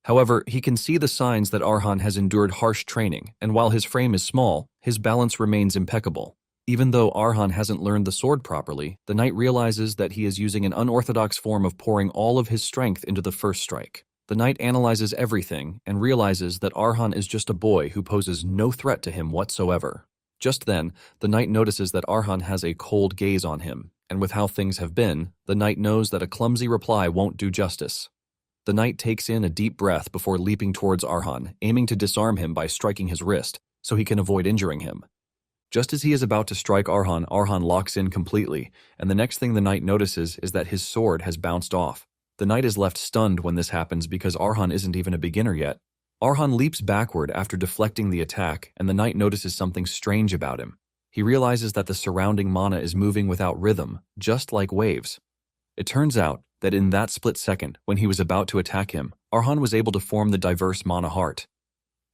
However, he can see the signs that Arhan has endured harsh training, and while his frame is small, his balance remains impeccable. Even though Arhan hasn't learned the sword properly, the knight realizes that he is using an unorthodox form of pouring all of his strength into the first strike. The knight analyzes everything and realizes that Arhan is just a boy who poses no threat to him whatsoever. Just then, the knight notices that Arhan has a cold gaze on him, and with how things have been, the knight knows that a clumsy reply won't do justice. The knight takes in a deep breath before leaping towards Arhan, aiming to disarm him by striking his wrist, so he can avoid injuring him. Just as he is about to strike Arhan, Arhan locks in completely, and the next thing the knight notices is that his sword has bounced off. The knight is left stunned when this happens because Arhan isn't even a beginner yet. Arhan leaps backward after deflecting the attack, and the knight notices something strange about him. He realizes that the surrounding mana is moving without rhythm, just like waves. It turns out that in that split second, when he was about to attack him, Arhan was able to form the diverse mana heart.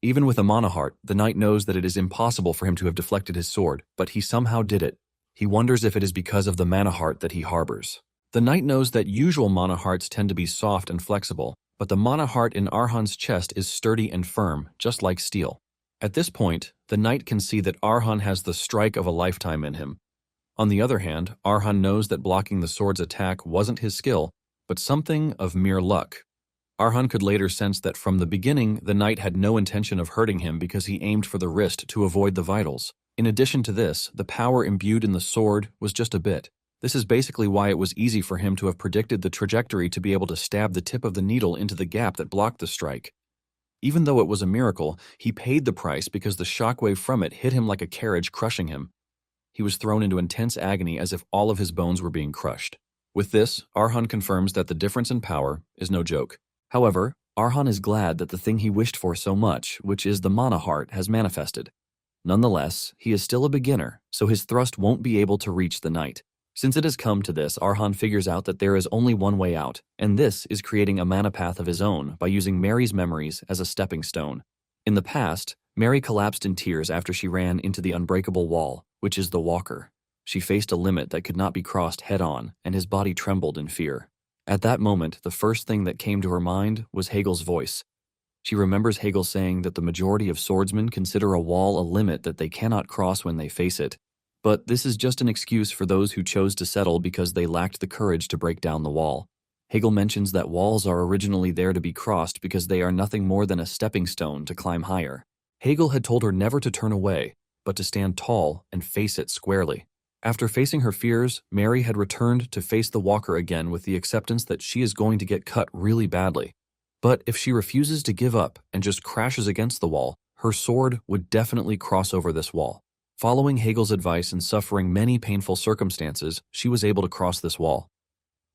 Even with a mana heart, the knight knows that it is impossible for him to have deflected his sword, but he somehow did it. He wonders if it is because of the mana heart that he harbors. The knight knows that usual mana hearts tend to be soft and flexible, but the mana heart in Arhan's chest is sturdy and firm, just like steel. At this point, the knight can see that Arhan has the strike of a lifetime in him. On the other hand, Arhan knows that blocking the sword's attack wasn't his skill, but something of mere luck. Arhan could later sense that from the beginning, the knight had no intention of hurting him because he aimed for the wrist to avoid the vitals. In addition to this, the power imbued in the sword was just a bit. This is basically why it was easy for him to have predicted the trajectory to be able to stab the tip of the needle into the gap that blocked the strike. Even though it was a miracle, he paid the price because the shockwave from it hit him like a carriage, crushing him. He was thrown into intense agony as if all of his bones were being crushed. With this, Arhan confirms that the difference in power is no joke. However, Arhan is glad that the thing he wished for so much, which is the mana heart, has manifested. Nonetheless, he is still a beginner, so his thrust won't be able to reach the knight. Since it has come to this, Arhan figures out that there is only one way out, and this is creating a mana path of his own by using Mary's memories as a stepping stone. In the past, Mary collapsed in tears after she ran into the unbreakable wall, which is the walker. She faced a limit that could not be crossed head-on, and his body trembled in fear. At that moment, the first thing that came to her mind was Hagel's voice. She remembers Hegel saying that the majority of swordsmen consider a wall a limit that they cannot cross when they face it. But this is just an excuse for those who chose to settle because they lacked the courage to break down the wall. Hegel mentions that walls are originally there to be crossed because they are nothing more than a stepping stone to climb higher. Hegel had told her never to turn away, but to stand tall and face it squarely. After facing her fears, Mary had returned to face the walker again with the acceptance that she is going to get cut really badly. But if she refuses to give up and just crashes against the wall, her sword would definitely cross over this wall. Following Hegel's advice and suffering many painful circumstances, she was able to cross this wall.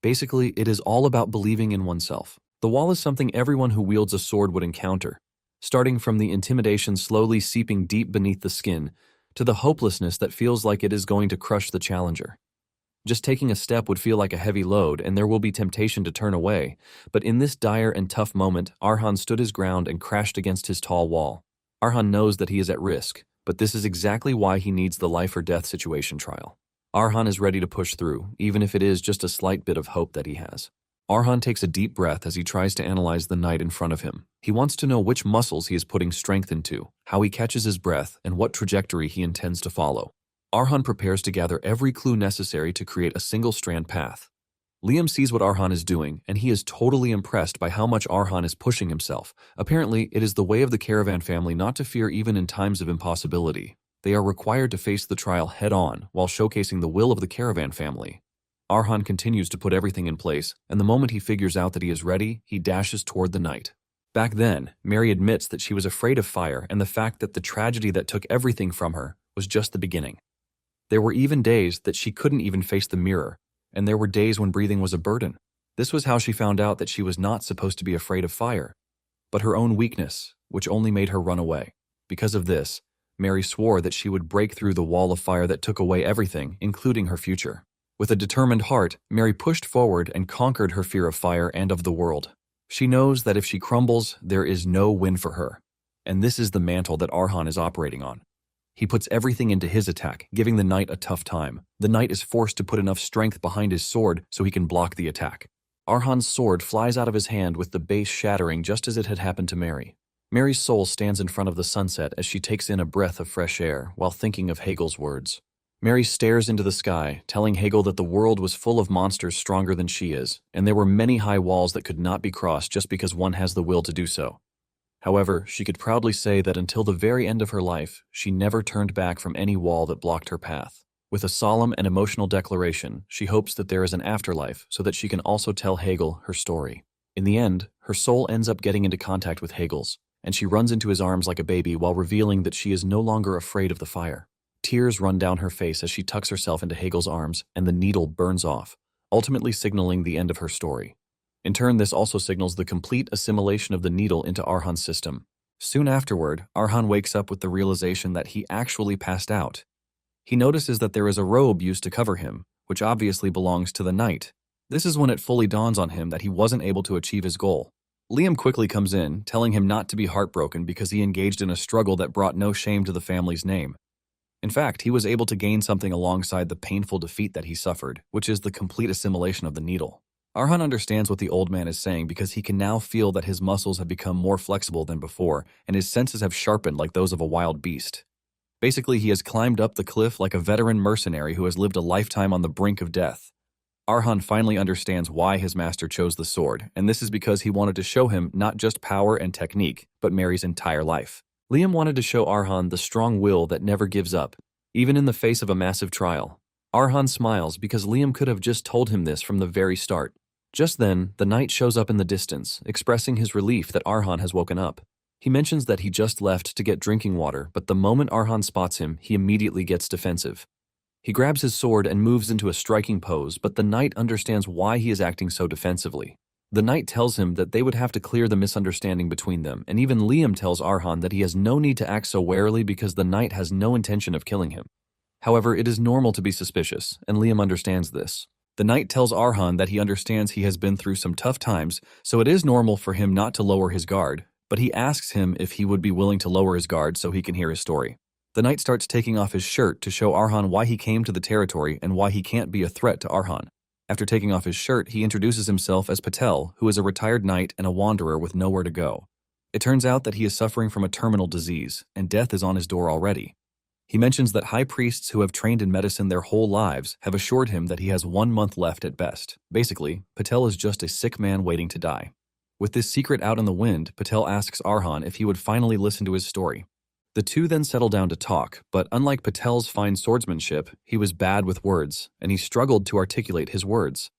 Basically, it is all about believing in oneself. The wall is something everyone who wields a sword would encounter, starting from the intimidation slowly seeping deep beneath the skin, to the hopelessness that feels like it is going to crush the challenger. Just taking a step would feel like a heavy load, and there will be temptation to turn away, but in this dire and tough moment, Arhan stood his ground and crashed against his tall wall. Arhan knows that he is at risk, but this is exactly why he needs the life or death situation trial. Arhan is ready to push through, even if it is just a slight bit of hope that he has. Arhan takes a deep breath as he tries to analyze the knight in front of him. He wants to know which muscles he is putting strength into, how he catches his breath, and what trajectory he intends to follow. Arhan prepares to gather every clue necessary to create a single-strand path. Liam sees what Arhan is doing, and he is totally impressed by how much Arhan is pushing himself. Apparently, it is the way of the caravan family not to fear even in times of impossibility. They are required to face the trial head-on while showcasing the will of the caravan family. Arhan continues to put everything in place, and the moment he figures out that he is ready, he dashes toward the knight. Back then, Mary admits that she was afraid of fire and the fact that the tragedy that took everything from her was just the beginning. There were even days that she couldn't even face the mirror, and there were days when breathing was a burden. This was how she found out that she was not supposed to be afraid of fire, but her own weakness, which only made her run away. Because of this, Mary swore that she would break through the wall of fire that took away everything, including her future. With a determined heart, Mary pushed forward and conquered her fear of fire and of the world. She knows that if she crumbles, there is no win for her. And this is the mantle that Arhan is operating on. He puts everything into his attack, giving the knight a tough time. The knight is forced to put enough strength behind his sword so he can block the attack. Arhan's sword flies out of his hand with the base shattering just as it had happened to Mary. Mary's soul stands in front of the sunset as she takes in a breath of fresh air while thinking of Hegel's words. Mary stares into the sky, telling Hegel that the world was full of monsters stronger than she is, and there were many high walls that could not be crossed just because one has the will to do so. However, she could proudly say that until the very end of her life, she never turned back from any wall that blocked her path. With a solemn and emotional declaration, she hopes that there is an afterlife so that she can also tell Hegel her story. In the end, her soul ends up getting into contact with Hegel's, and she runs into his arms like a baby while revealing that she is no longer afraid of the fire. Tears run down her face as she tucks herself into Hegel's arms, and the needle burns off, ultimately signaling the end of her story. In turn, this also signals the complete assimilation of the needle into Arhan's system. Soon afterward, Arhan wakes up with the realization that he actually passed out. He notices that there is a robe used to cover him, which obviously belongs to the knight. This is when it fully dawns on him that he wasn't able to achieve his goal. Liam quickly comes in, telling him not to be heartbroken because he engaged in a struggle that brought no shame to the family's name. In fact, he was able to gain something alongside the painful defeat that he suffered, which is the complete assimilation of the needle. Arhan understands what the old man is saying because he can now feel that his muscles have become more flexible than before, and his senses have sharpened like those of a wild beast. Basically, he has climbed up the cliff like a veteran mercenary who has lived a lifetime on the brink of death. Arhan finally understands why his master chose the sword, and this is because he wanted to show him not just power and technique, but Mary's entire life. Liam wanted to show Arhan the strong will that never gives up, even in the face of a massive trial. Arhan smiles because Liam could have just told him this from the very start. Just then, the knight shows up in the distance, expressing his relief that Arhan has woken up. He mentions that he just left to get drinking water, but the moment Arhan spots him, he immediately gets defensive. He grabs his sword and moves into a striking pose, but the knight understands why he is acting so defensively. The knight tells him that they would have to clear the misunderstanding between them, and even Liam tells Arhan that he has no need to act so warily because the knight has no intention of killing him. However, it is normal to be suspicious, and Liam understands this. The knight tells Arhan that he understands he has been through some tough times, so it is normal for him not to lower his guard, but he asks him if he would be willing to lower his guard so he can hear his story. The knight starts taking off his shirt to show Arhan why he came to the territory and why he can't be a threat to Arhan. After taking off his shirt, he introduces himself as Patel, who is a retired knight and a wanderer with nowhere to go. It turns out that he is suffering from a terminal disease, and death is on his door already. He mentions that high priests who have trained in medicine their whole lives have assured him that he has 1 month left at best. Basically, Patel is just a sick man waiting to die. With this secret out in the wind, Patel asks Arhan if he would finally listen to his story. The two then settle down to talk, but unlike Patel's fine swordsmanship, he was bad with words, and he struggled to articulate his words.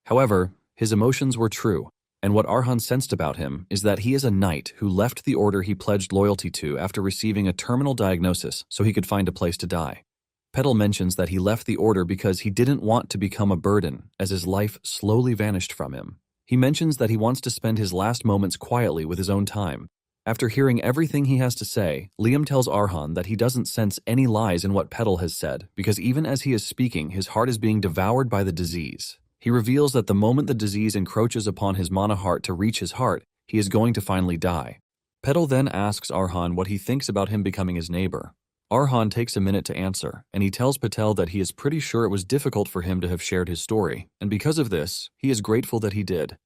However, his emotions were true, and what Arhan sensed about him is that he is a knight who left the order he pledged loyalty to after receiving a terminal diagnosis so he could find a place to die. Petal mentions that he left the order because he didn't want to become a burden, as his life slowly vanished from him. He mentions that he wants to spend his last moments quietly with his own time. After hearing everything he has to say, Liam tells Arhan that he doesn't sense any lies in what Petal has said, because even as he is speaking, his heart is being devoured by the disease. He reveals that the moment the disease encroaches upon his mana heart to reach his heart, he is going to finally die. Petal then asks Arhan what he thinks about him becoming his neighbor. Arhan takes a minute to answer, and he tells Patel that he is pretty sure it was difficult for him to have shared his story, and because of this, he is grateful that he did.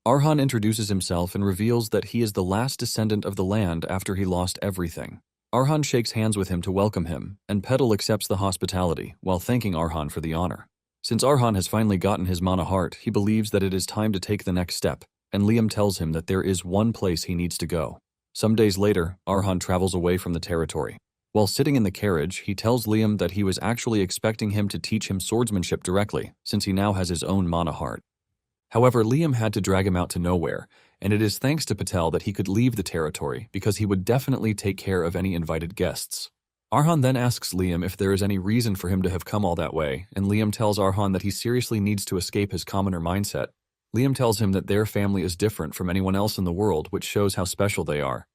Arhan introduces himself and reveals that he is the last descendant of the land after he lost everything. Arhan shakes hands with him to welcome him, and Petal accepts the hospitality while thanking Arhan for the honor. Since Arhan has finally gotten his mana heart, he believes that it is time to take the next step, and Liam tells him that there is one place he needs to go. Some days later, Arhan travels away from the territory. While sitting in the carriage, he tells Liam that he was actually expecting him to teach him swordsmanship directly, since he now has his own mana heart. However, Liam had to drag him out to nowhere, and it is thanks to Patel that he could leave the territory because he would definitely take care of any invited guests. Arhan then asks Liam if there is any reason for him to have come all that way, and Liam tells Arhan that he seriously needs to escape his commoner mindset. Liam tells him that their family is different from anyone else in the world, which shows how special they are.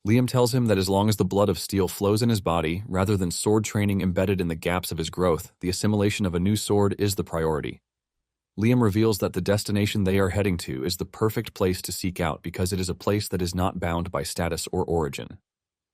Liam tells him that as long as the blood of steel flows in his body, rather than sword training embedded in the gaps of his growth, the assimilation of a new sword is the priority. Liam reveals that the destination they are heading to is the perfect place to seek out because it is a place that is not bound by status or origin.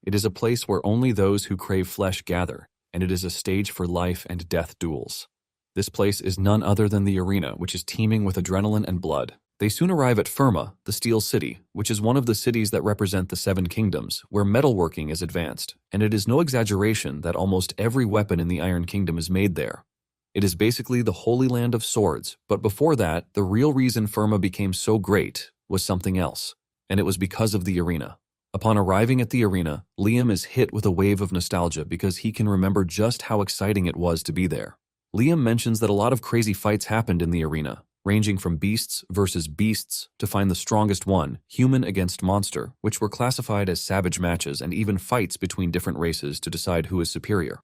It is a place where only those who crave flesh gather, and it is a stage for life and death duels. This place is none other than the arena, which is teeming with adrenaline and blood. They soon arrive at Firma, the Steel City, which is one of the cities that represent the Seven Kingdoms, where metalworking is advanced, and it is no exaggeration that almost every weapon in the Iron Kingdom is made there. It is basically the Holy Land of Swords, but before that, the real reason Firma became so great was something else, and it was because of the arena. Upon arriving at the arena, Liam is hit with a wave of nostalgia because he can remember just how exciting it was to be there. Liam mentions that a lot of crazy fights happened in the arena, ranging from beasts versus beasts to find the strongest one, human against monster, which were classified as savage matches and even fights between different races to decide who is superior.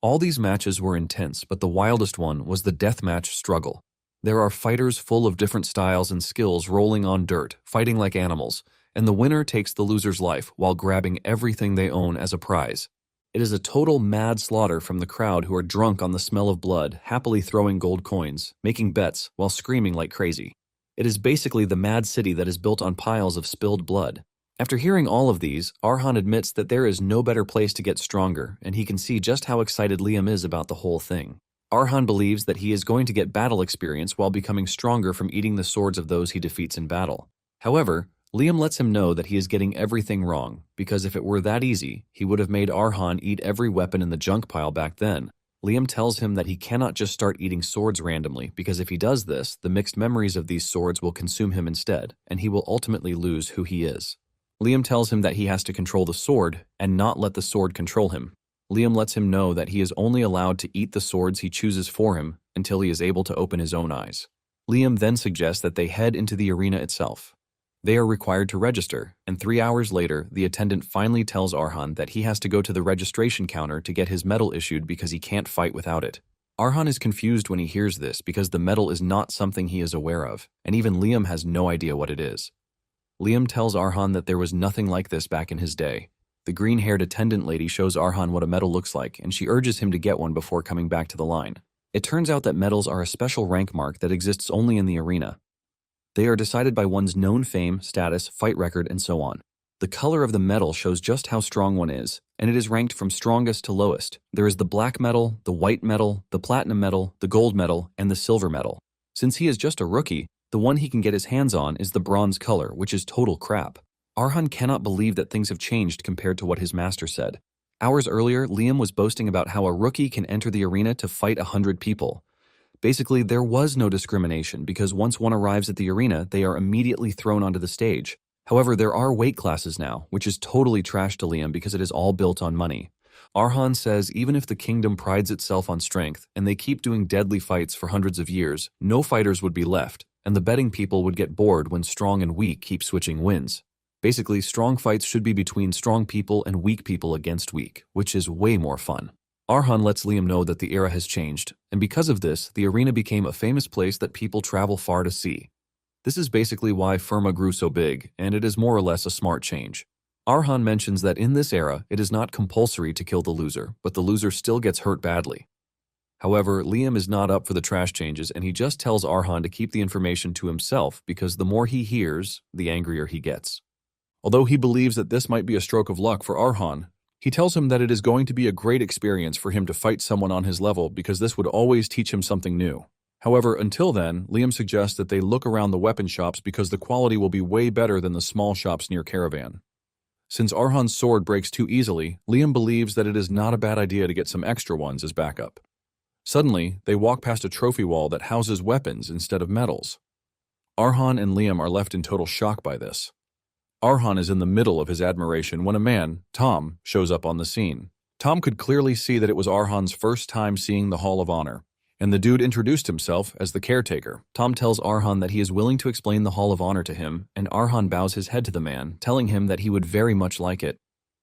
All these matches were intense, but the wildest one was the deathmatch struggle. There are fighters full of different styles and skills rolling on dirt, fighting like animals, and the winner takes the loser's life while grabbing everything they own as a prize. It is a total mad slaughter from the crowd who are drunk on the smell of blood, happily throwing gold coins, making bets, while screaming like crazy. It is basically the mad city that is built on piles of spilled blood. After hearing all of these, Arhan admits that there is no better place to get stronger, and he can see just how excited Liam is about the whole thing. Arhan believes that he is going to get battle experience while becoming stronger from eating the swords of those he defeats in battle. However, Liam lets him know that he is getting everything wrong, because if it were that easy, he would have made Arhan eat every weapon in the junk pile back then. Liam tells him that he cannot just start eating swords randomly, because if he does this, the mixed memories of these swords will consume him instead, and he will ultimately lose who he is. Liam tells him that he has to control the sword and not let the sword control him. Liam lets him know that he is only allowed to eat the swords he chooses for him until he is able to open his own eyes. Liam then suggests that they head into the arena itself. They are required to register, and 3 hours later, the attendant finally tells Arhan that he has to go to the registration counter to get his medal issued because he can't fight without it. Arhan is confused when he hears this because the medal is not something he is aware of, and even Liam has no idea what it is. Liam tells Arhan that there was nothing like this back in his day. The green-haired attendant lady shows Arhan what a medal looks like, and she urges him to get one before coming back to the line. It turns out that medals are a special rank mark that exists only in the arena. They are decided by one's known fame, status, fight record, and so on. The color of the medal shows just how strong one is, and it is ranked from strongest to lowest. There is the black medal, the white medal, the platinum medal, the gold medal, and the silver medal. Since he is just a rookie, the one he can get his hands on is the bronze color, which is total crap. Arhan cannot believe that things have changed compared to what his master said. Hours earlier, Liam was boasting about how a rookie can enter the arena to fight 100 people. Basically, there was no discrimination because once one arrives at the arena, they are immediately thrown onto the stage. However, there are weight classes now, which is totally trash to Liam because it is all built on money. Arhan says even if the kingdom prides itself on strength and they keep doing deadly fights for hundreds of years, no fighters would be left, and the betting people would get bored when strong and weak keep switching wins. Basically, strong fights should be between strong people and weak people against weak, which is way more fun. Arhan lets Liam know that the era has changed, and because of this, the arena became a famous place that people travel far to see. This is basically why Firma grew so big, and it is more or less a smart change. Arhan mentions that in this era, it is not compulsory to kill the loser, but the loser still gets hurt badly. However, Liam is not up for the trash changes, and he just tells Arhan to keep the information to himself because the more he hears, the angrier he gets. Although he believes that this might be a stroke of luck for Arhan, he tells him that it is going to be a great experience for him to fight someone on his level because this would always teach him something new. However, until then, Liam suggests that they look around the weapon shops because the quality will be way better than the small shops near Caravan. Since Arhan's sword breaks too easily, Liam believes that it is not a bad idea to get some extra ones as backup. Suddenly, they walk past a trophy wall that houses weapons instead of medals. Arhan and Liam are left in total shock by this. Arhan is in the middle of his admiration when a man, Tom, shows up on the scene. Tom could clearly see that it was Arhan's first time seeing the Hall of Honor, and the dude introduced himself as the caretaker. Tom tells Arhan that he is willing to explain the Hall of Honor to him, and Arhan bows his head to the man, telling him that he would very much like it.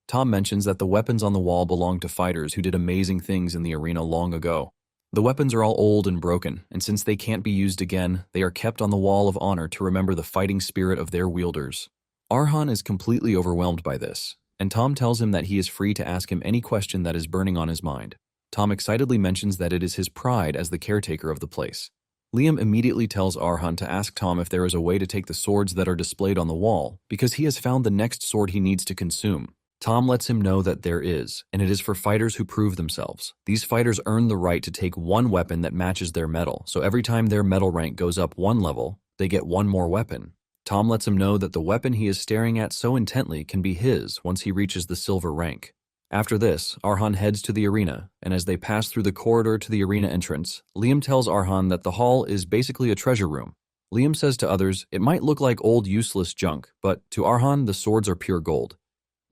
Tom mentions that the weapons on the wall belong to fighters who did amazing things in the arena long ago. The weapons are all old and broken, and since they can't be used again, they are kept on the Wall of Honor to remember the fighting spirit of their wielders. Arhan is completely overwhelmed by this, and Tom tells him that he is free to ask him any question that is burning on his mind. Tom excitedly mentions that it is his pride as the caretaker of the place. Liam immediately tells Arhan to ask Tom if there is a way to take the swords that are displayed on the wall, because he has found the next sword he needs to consume. Tom lets him know that there is, and it is for fighters who prove themselves. These fighters earn the right to take one weapon that matches their medal, so every time their medal rank goes up one level, they get one more weapon. Tom lets him know that the weapon he is staring at so intently can be his once he reaches the silver rank. After this, Arhan heads to the arena, and as they pass through the corridor to the arena entrance, Liam tells Arhan that the hall is basically a treasure room. Liam says to others, it might look like old useless junk, but to Arhan, the swords are pure gold.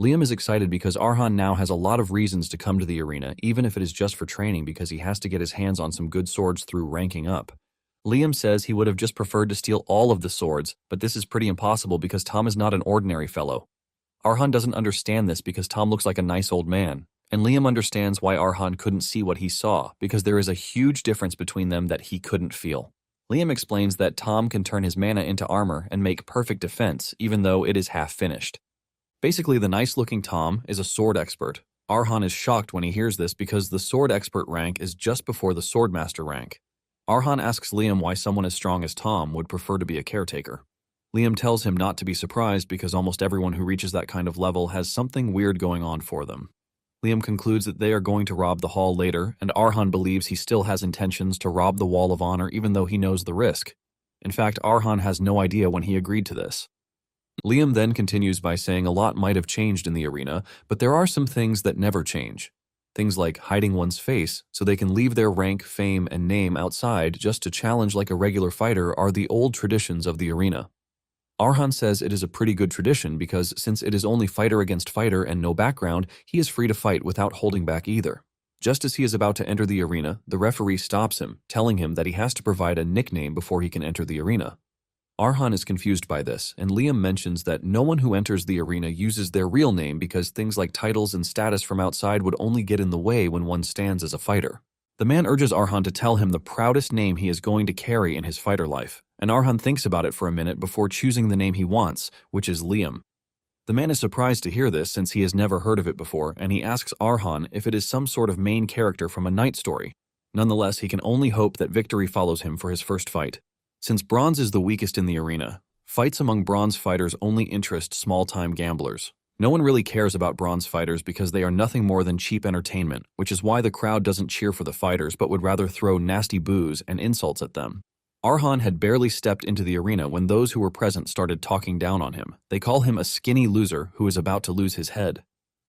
Liam is excited because Arhan now has a lot of reasons to come to the arena, even if it is just for training because he has to get his hands on some good swords through ranking up. Liam says he would have just preferred to steal all of the swords, but this is pretty impossible because Tom is not an ordinary fellow. Arhan doesn't understand this because Tom looks like a nice old man, and Liam understands why Arhan couldn't see what he saw because there is a huge difference between them that he couldn't feel. Liam explains that Tom can turn his mana into armor and make perfect defense even though it is half finished. Basically, the nice-looking Tom is a sword expert. Arhan is shocked when he hears this because the sword expert rank is just before the swordmaster rank. Arhan asks Liam why someone as strong as Tom would prefer to be a caretaker. Liam tells him not to be surprised because almost everyone who reaches that kind of level has something weird going on for them. Liam concludes that they are going to rob the hall later, and Arhan believes he still has intentions to rob the Wall of Honor even though he knows the risk. In fact, Arhan has no idea when he agreed to this. Liam then continues by saying a lot might have changed in the arena, but there are some things that never change. Things like hiding one's face so they can leave their rank, fame, and name outside just to challenge like a regular fighter are the old traditions of the arena. Arhan says it is a pretty good tradition because since it is only fighter against fighter and no background, he is free to fight without holding back either. Just as he is about to enter the arena, the referee stops him, telling him that he has to provide a nickname before he can enter the arena. Arhan is confused by this, and Liam mentions that no one who enters the arena uses their real name because things like titles and status from outside would only get in the way when one stands as a fighter. The man urges Arhan to tell him the proudest name he is going to carry in his fighter life, and Arhan thinks about it for a minute before choosing the name he wants, which is Liam. The man is surprised to hear this since he has never heard of it before, and he asks Arhan if it is some sort of main character from a night story. Nonetheless, he can only hope that victory follows him for his first fight. Since bronze is the weakest in the arena, fights among bronze fighters only interest small-time gamblers. No one really cares about bronze fighters because they are nothing more than cheap entertainment, which is why the crowd doesn't cheer for the fighters but would rather throw nasty boos and insults at them. Arhan had barely stepped into the arena when those who were present started talking down on him. They call him a skinny loser who is about to lose his head.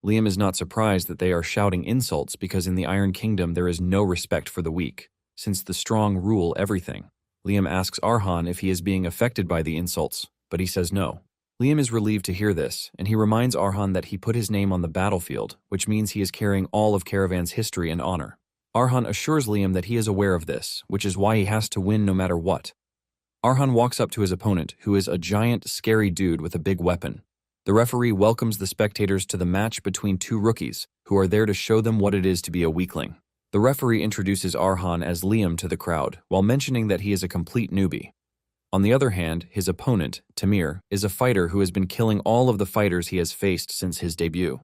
Liam is not surprised that they are shouting insults because in the Iron Kingdom there is no respect for the weak, since the strong rule everything. Liam asks Arhan if he is being affected by the insults, but he says no. Liam is relieved to hear this, and he reminds Arhan that he put his name on the battlefield, which means he is carrying all of Caravan's history and honor. Arhan assures Liam that he is aware of this, which is why he has to win no matter what. Arhan walks up to his opponent, who is a giant, scary dude with a big weapon. The referee welcomes the spectators to the match between two rookies, who are there to show them what it is to be a weakling. The referee introduces Arhan as Liam to the crowd, while mentioning that he is a complete newbie. On the other hand, his opponent, Tamir, is a fighter who has been killing all of the fighters he has faced since his debut.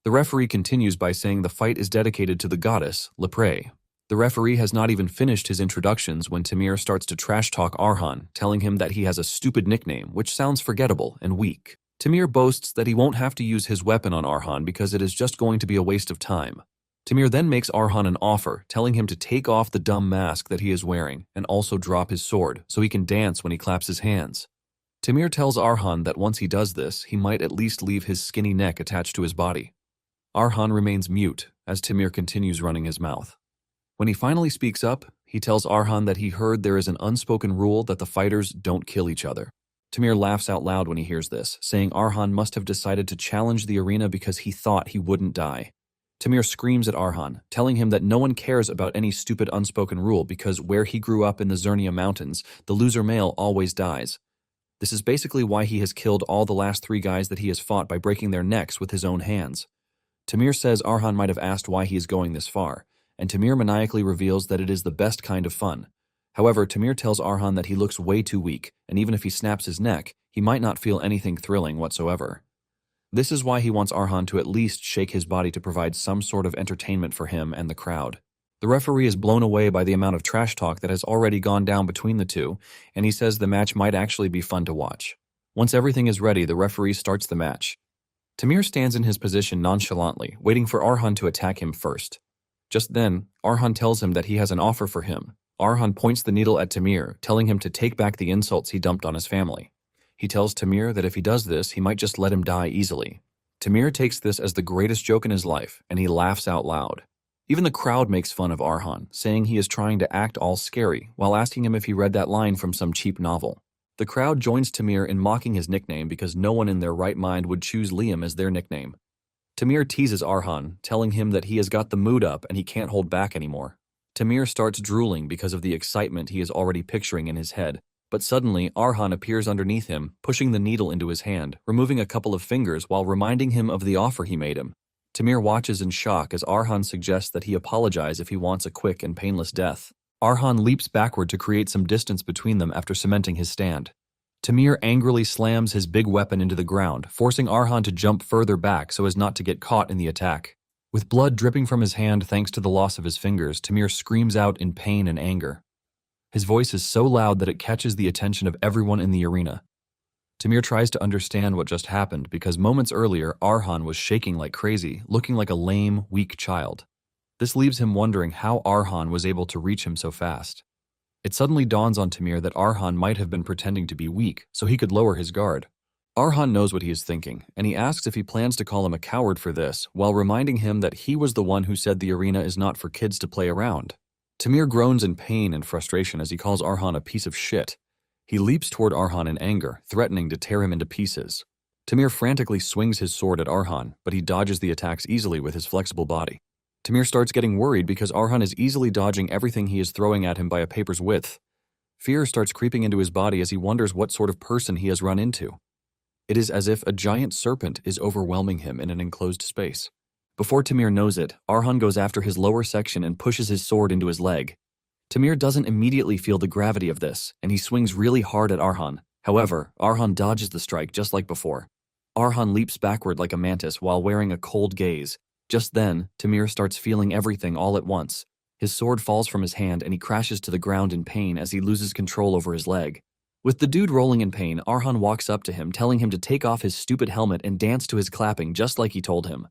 The referee continues by saying the fight is dedicated to the goddess, Lepre. The referee has not even finished his introductions when Tamir starts to trash-talk Arhan, telling him that he has a stupid nickname, which sounds forgettable and weak. Tamir boasts that he won't have to use his weapon on Arhan because it is just going to be a waste of time. Tamir then makes Arhan an offer, telling him to take off the dumb mask that he is wearing and also drop his sword so he can dance when he claps his hands. Tamir tells Arhan that once he does this, he might at least leave his skinny neck attached to his body. Arhan remains mute as Tamir continues running his mouth. When he finally speaks up, he tells Arhan that he heard there is an unspoken rule that the fighters don't kill each other. Tamir laughs out loud when he hears this, saying Arhan must have decided to challenge the arena because he thought he wouldn't die. Tamir screams at Arhan, telling him that no one cares about any stupid unspoken rule because where he grew up in the Zernia Mountains, the loser male always dies. This is basically why he has killed all the last 3 guys that he has fought by breaking their necks with his own hands. Tamir says Arhan might have asked why he is going this far, and Tamir maniacally reveals that it is the best kind of fun. However, Tamir tells Arhan that he looks way too weak, and even if he snaps his neck, he might not feel anything thrilling whatsoever. This is why he wants Arhan to at least shake his body to provide some sort of entertainment for him and the crowd. The referee is blown away by the amount of trash talk that has already gone down between the two, and he says the match might actually be fun to watch. Once everything is ready, the referee starts the match. Tamir stands in his position nonchalantly, waiting for Arhan to attack him first. Just then, Arhan tells him that he has an offer for him. Arhan points the needle at Tamir, telling him to take back the insults he dumped on his family. He tells Tamir that if he does this, he might just let him die easily. Tamir takes this as the greatest joke in his life, and he laughs out loud. Even the crowd makes fun of Arhan, saying he is trying to act all scary, while asking him if he read that line from some cheap novel. The crowd joins Tamir in mocking his nickname because no one in their right mind would choose Liam as their nickname. Tamir teases Arhan, telling him that he has got the mood up and he can't hold back anymore. Tamir starts drooling because of the excitement he is already picturing in his head. But suddenly, Arhan appears underneath him, pushing the needle into his hand, removing a couple of fingers while reminding him of the offer he made him. Tamir watches in shock as Arhan suggests that he apologize if he wants a quick and painless death. Arhan leaps backward to create some distance between them after cementing his stand. Tamir angrily slams his big weapon into the ground, forcing Arhan to jump further back so as not to get caught in the attack. With blood dripping from his hand thanks to the loss of his fingers, Tamir screams out in pain and anger. His voice is so loud that it catches the attention of everyone in the arena. Tamir tries to understand what just happened because moments earlier, Arhan was shaking like crazy, looking like a lame, weak child. This leaves him wondering how Arhan was able to reach him so fast. It suddenly dawns on Tamir that Arhan might have been pretending to be weak so he could lower his guard. Arhan knows what he is thinking, and he asks if he plans to call him a coward for this, while reminding him that he was the one who said the arena is not for kids to play around. Tamir groans in pain and frustration as he calls Arhan a piece of shit. He leaps toward Arhan in anger, threatening to tear him into pieces. Tamir frantically swings his sword at Arhan, but he dodges the attacks easily with his flexible body. Tamir starts getting worried because Arhan is easily dodging everything he is throwing at him by a paper's width. Fear starts creeping into his body as he wonders what sort of person he has run into. It is as if a giant serpent is overwhelming him in an enclosed space. Before Tamir knows it, Arhan goes after his lower section and pushes his sword into his leg. Tamir doesn't immediately feel the gravity of this, and he swings really hard at Arhan. However, Arhan dodges the strike just like before. Arhan leaps backward like a mantis while wearing a cold gaze. Just then, Tamir starts feeling everything all at once. His sword falls from his hand and he crashes to the ground in pain as he loses control over his leg. With the dude rolling in pain, Arhan walks up to him, telling him to take off his stupid helmet and dance to his clapping just like he told him.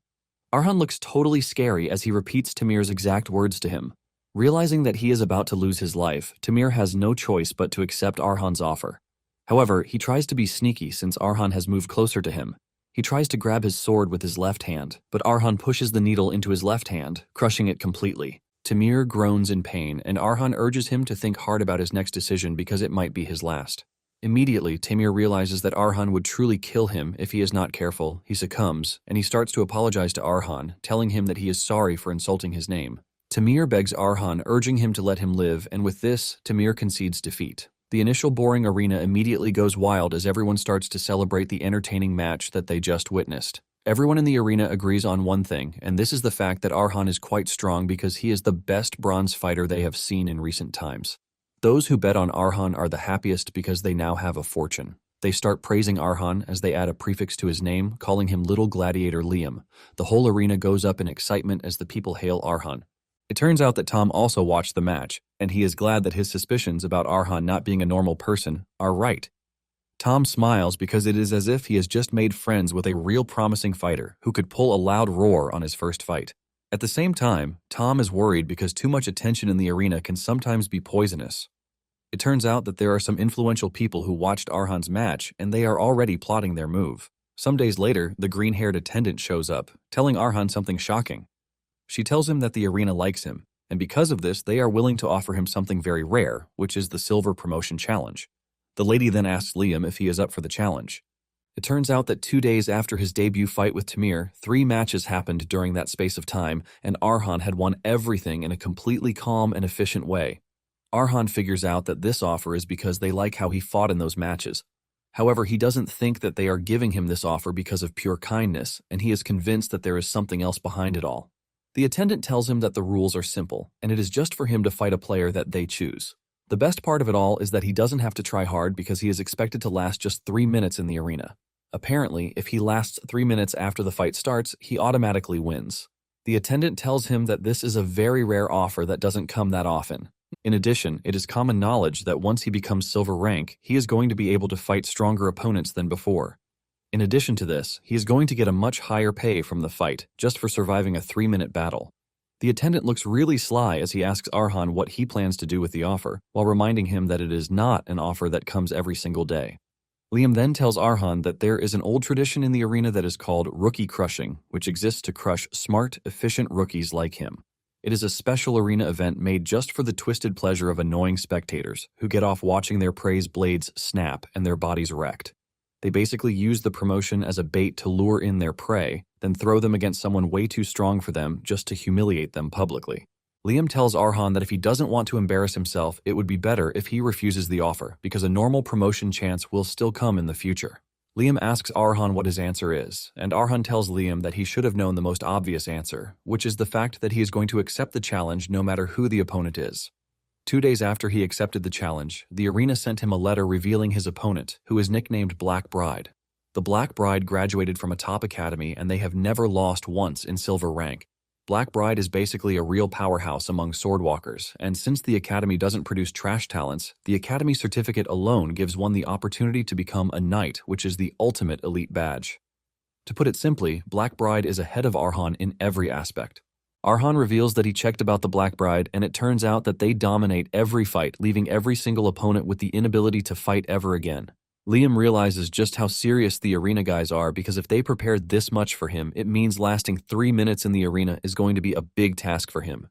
Arhan looks totally scary as he repeats Tamir's exact words to him. Realizing that he is about to lose his life, Tamir has no choice but to accept Arhan's offer. However, he tries to be sneaky since Arhan has moved closer to him. He tries to grab his sword with his left hand, but Arhan pushes the needle into his left hand, crushing it completely. Tamir groans in pain, and Arhan urges him to think hard about his next decision because it might be his last. Immediately, Tamir realizes that Arhan would truly kill him if he is not careful. He succumbs, and he starts to apologize to Arhan, telling him that he is sorry for insulting his name. Tamir begs Arhan, urging him to let him live, and with this, Tamir concedes defeat. The initial boring arena immediately goes wild as everyone starts to celebrate the entertaining match that they just witnessed. Everyone in the arena agrees on one thing, and this is the fact that Arhan is quite strong because he is the best bronze fighter they have seen in recent times. Those who bet on Arhan are the happiest because they now have a fortune. They start praising Arhan as they add a prefix to his name, calling him Little Gladiator Liam. The whole arena goes up in excitement as the people hail Arhan. It turns out that Tom also watched the match, and he is glad that his suspicions about Arhan not being a normal person are right. Tom smiles because it is as if he has just made friends with a real promising fighter who could pull a loud roar on his first fight. At the same time, Tom is worried because too much attention in the arena can sometimes be poisonous. It turns out that there are some influential people who watched Arhan's match, and they are already plotting their move. Some days later, the green-haired attendant shows up, telling Arhan something shocking. She tells him that the arena likes him, and because of this, they are willing to offer him something very rare, which is the Silver Promotion Challenge. The lady then asks Liam if he is up for the challenge. It turns out that 2 days after his debut fight with Tamir, 3 matches happened during that space of time, and Arhan had won everything in a completely calm and efficient way. Arhan figures out that this offer is because they like how he fought in those matches. However, he doesn't think that they are giving him this offer because of pure kindness, and he is convinced that there is something else behind it all. The attendant tells him that the rules are simple, and it is just for him to fight a player that they choose. The best part of it all is that he doesn't have to try hard because he is expected to last just 3 minutes in the arena. Apparently, if he lasts 3 minutes after the fight starts, he automatically wins. The attendant tells him that this is a very rare offer that doesn't come that often. In addition, it is common knowledge that once he becomes silver rank, he is going to be able to fight stronger opponents than before. In addition to this, he is going to get a much higher pay from the fight just for surviving a 3-minute battle. The attendant looks really sly as he asks Arhan what he plans to do with the offer, while reminding him that it is not an offer that comes every single day. Liam then tells Arhan that there is an old tradition in the arena that is called rookie crushing, which exists to crush smart, efficient rookies like him. It is a special arena event made just for the twisted pleasure of annoying spectators who get off watching their prey's blades snap and their bodies wrecked. They basically use the promotion as a bait to lure in their prey, then throw them against someone way too strong for them just to humiliate them publicly. Liam tells Arhan that if he doesn't want to embarrass himself, it would be better if he refuses the offer, because a normal promotion chance will still come in the future. Liam asks Arhan what his answer is, and Arhan tells Liam that he should have known the most obvious answer, which is the fact that he is going to accept the challenge no matter who the opponent is. 2 days after he accepted the challenge, the arena sent him a letter revealing his opponent, who is nicknamed Black Bride. The Black Bride graduated from a top academy and they have never lost once in silver rank. Black Bride is basically a real powerhouse among swordwalkers, and since the academy doesn't produce trash talents, the academy certificate alone gives one the opportunity to become a knight, which is the ultimate elite badge. To put it simply, Black Bride is ahead of Arhan in every aspect. Arhan reveals that he checked about the Black Bride, and it turns out that they dominate every fight, leaving every single opponent with the inability to fight ever again. Liam realizes just how serious the arena guys are because if they prepared this much for him, it means lasting 3 minutes in the arena is going to be a big task for him.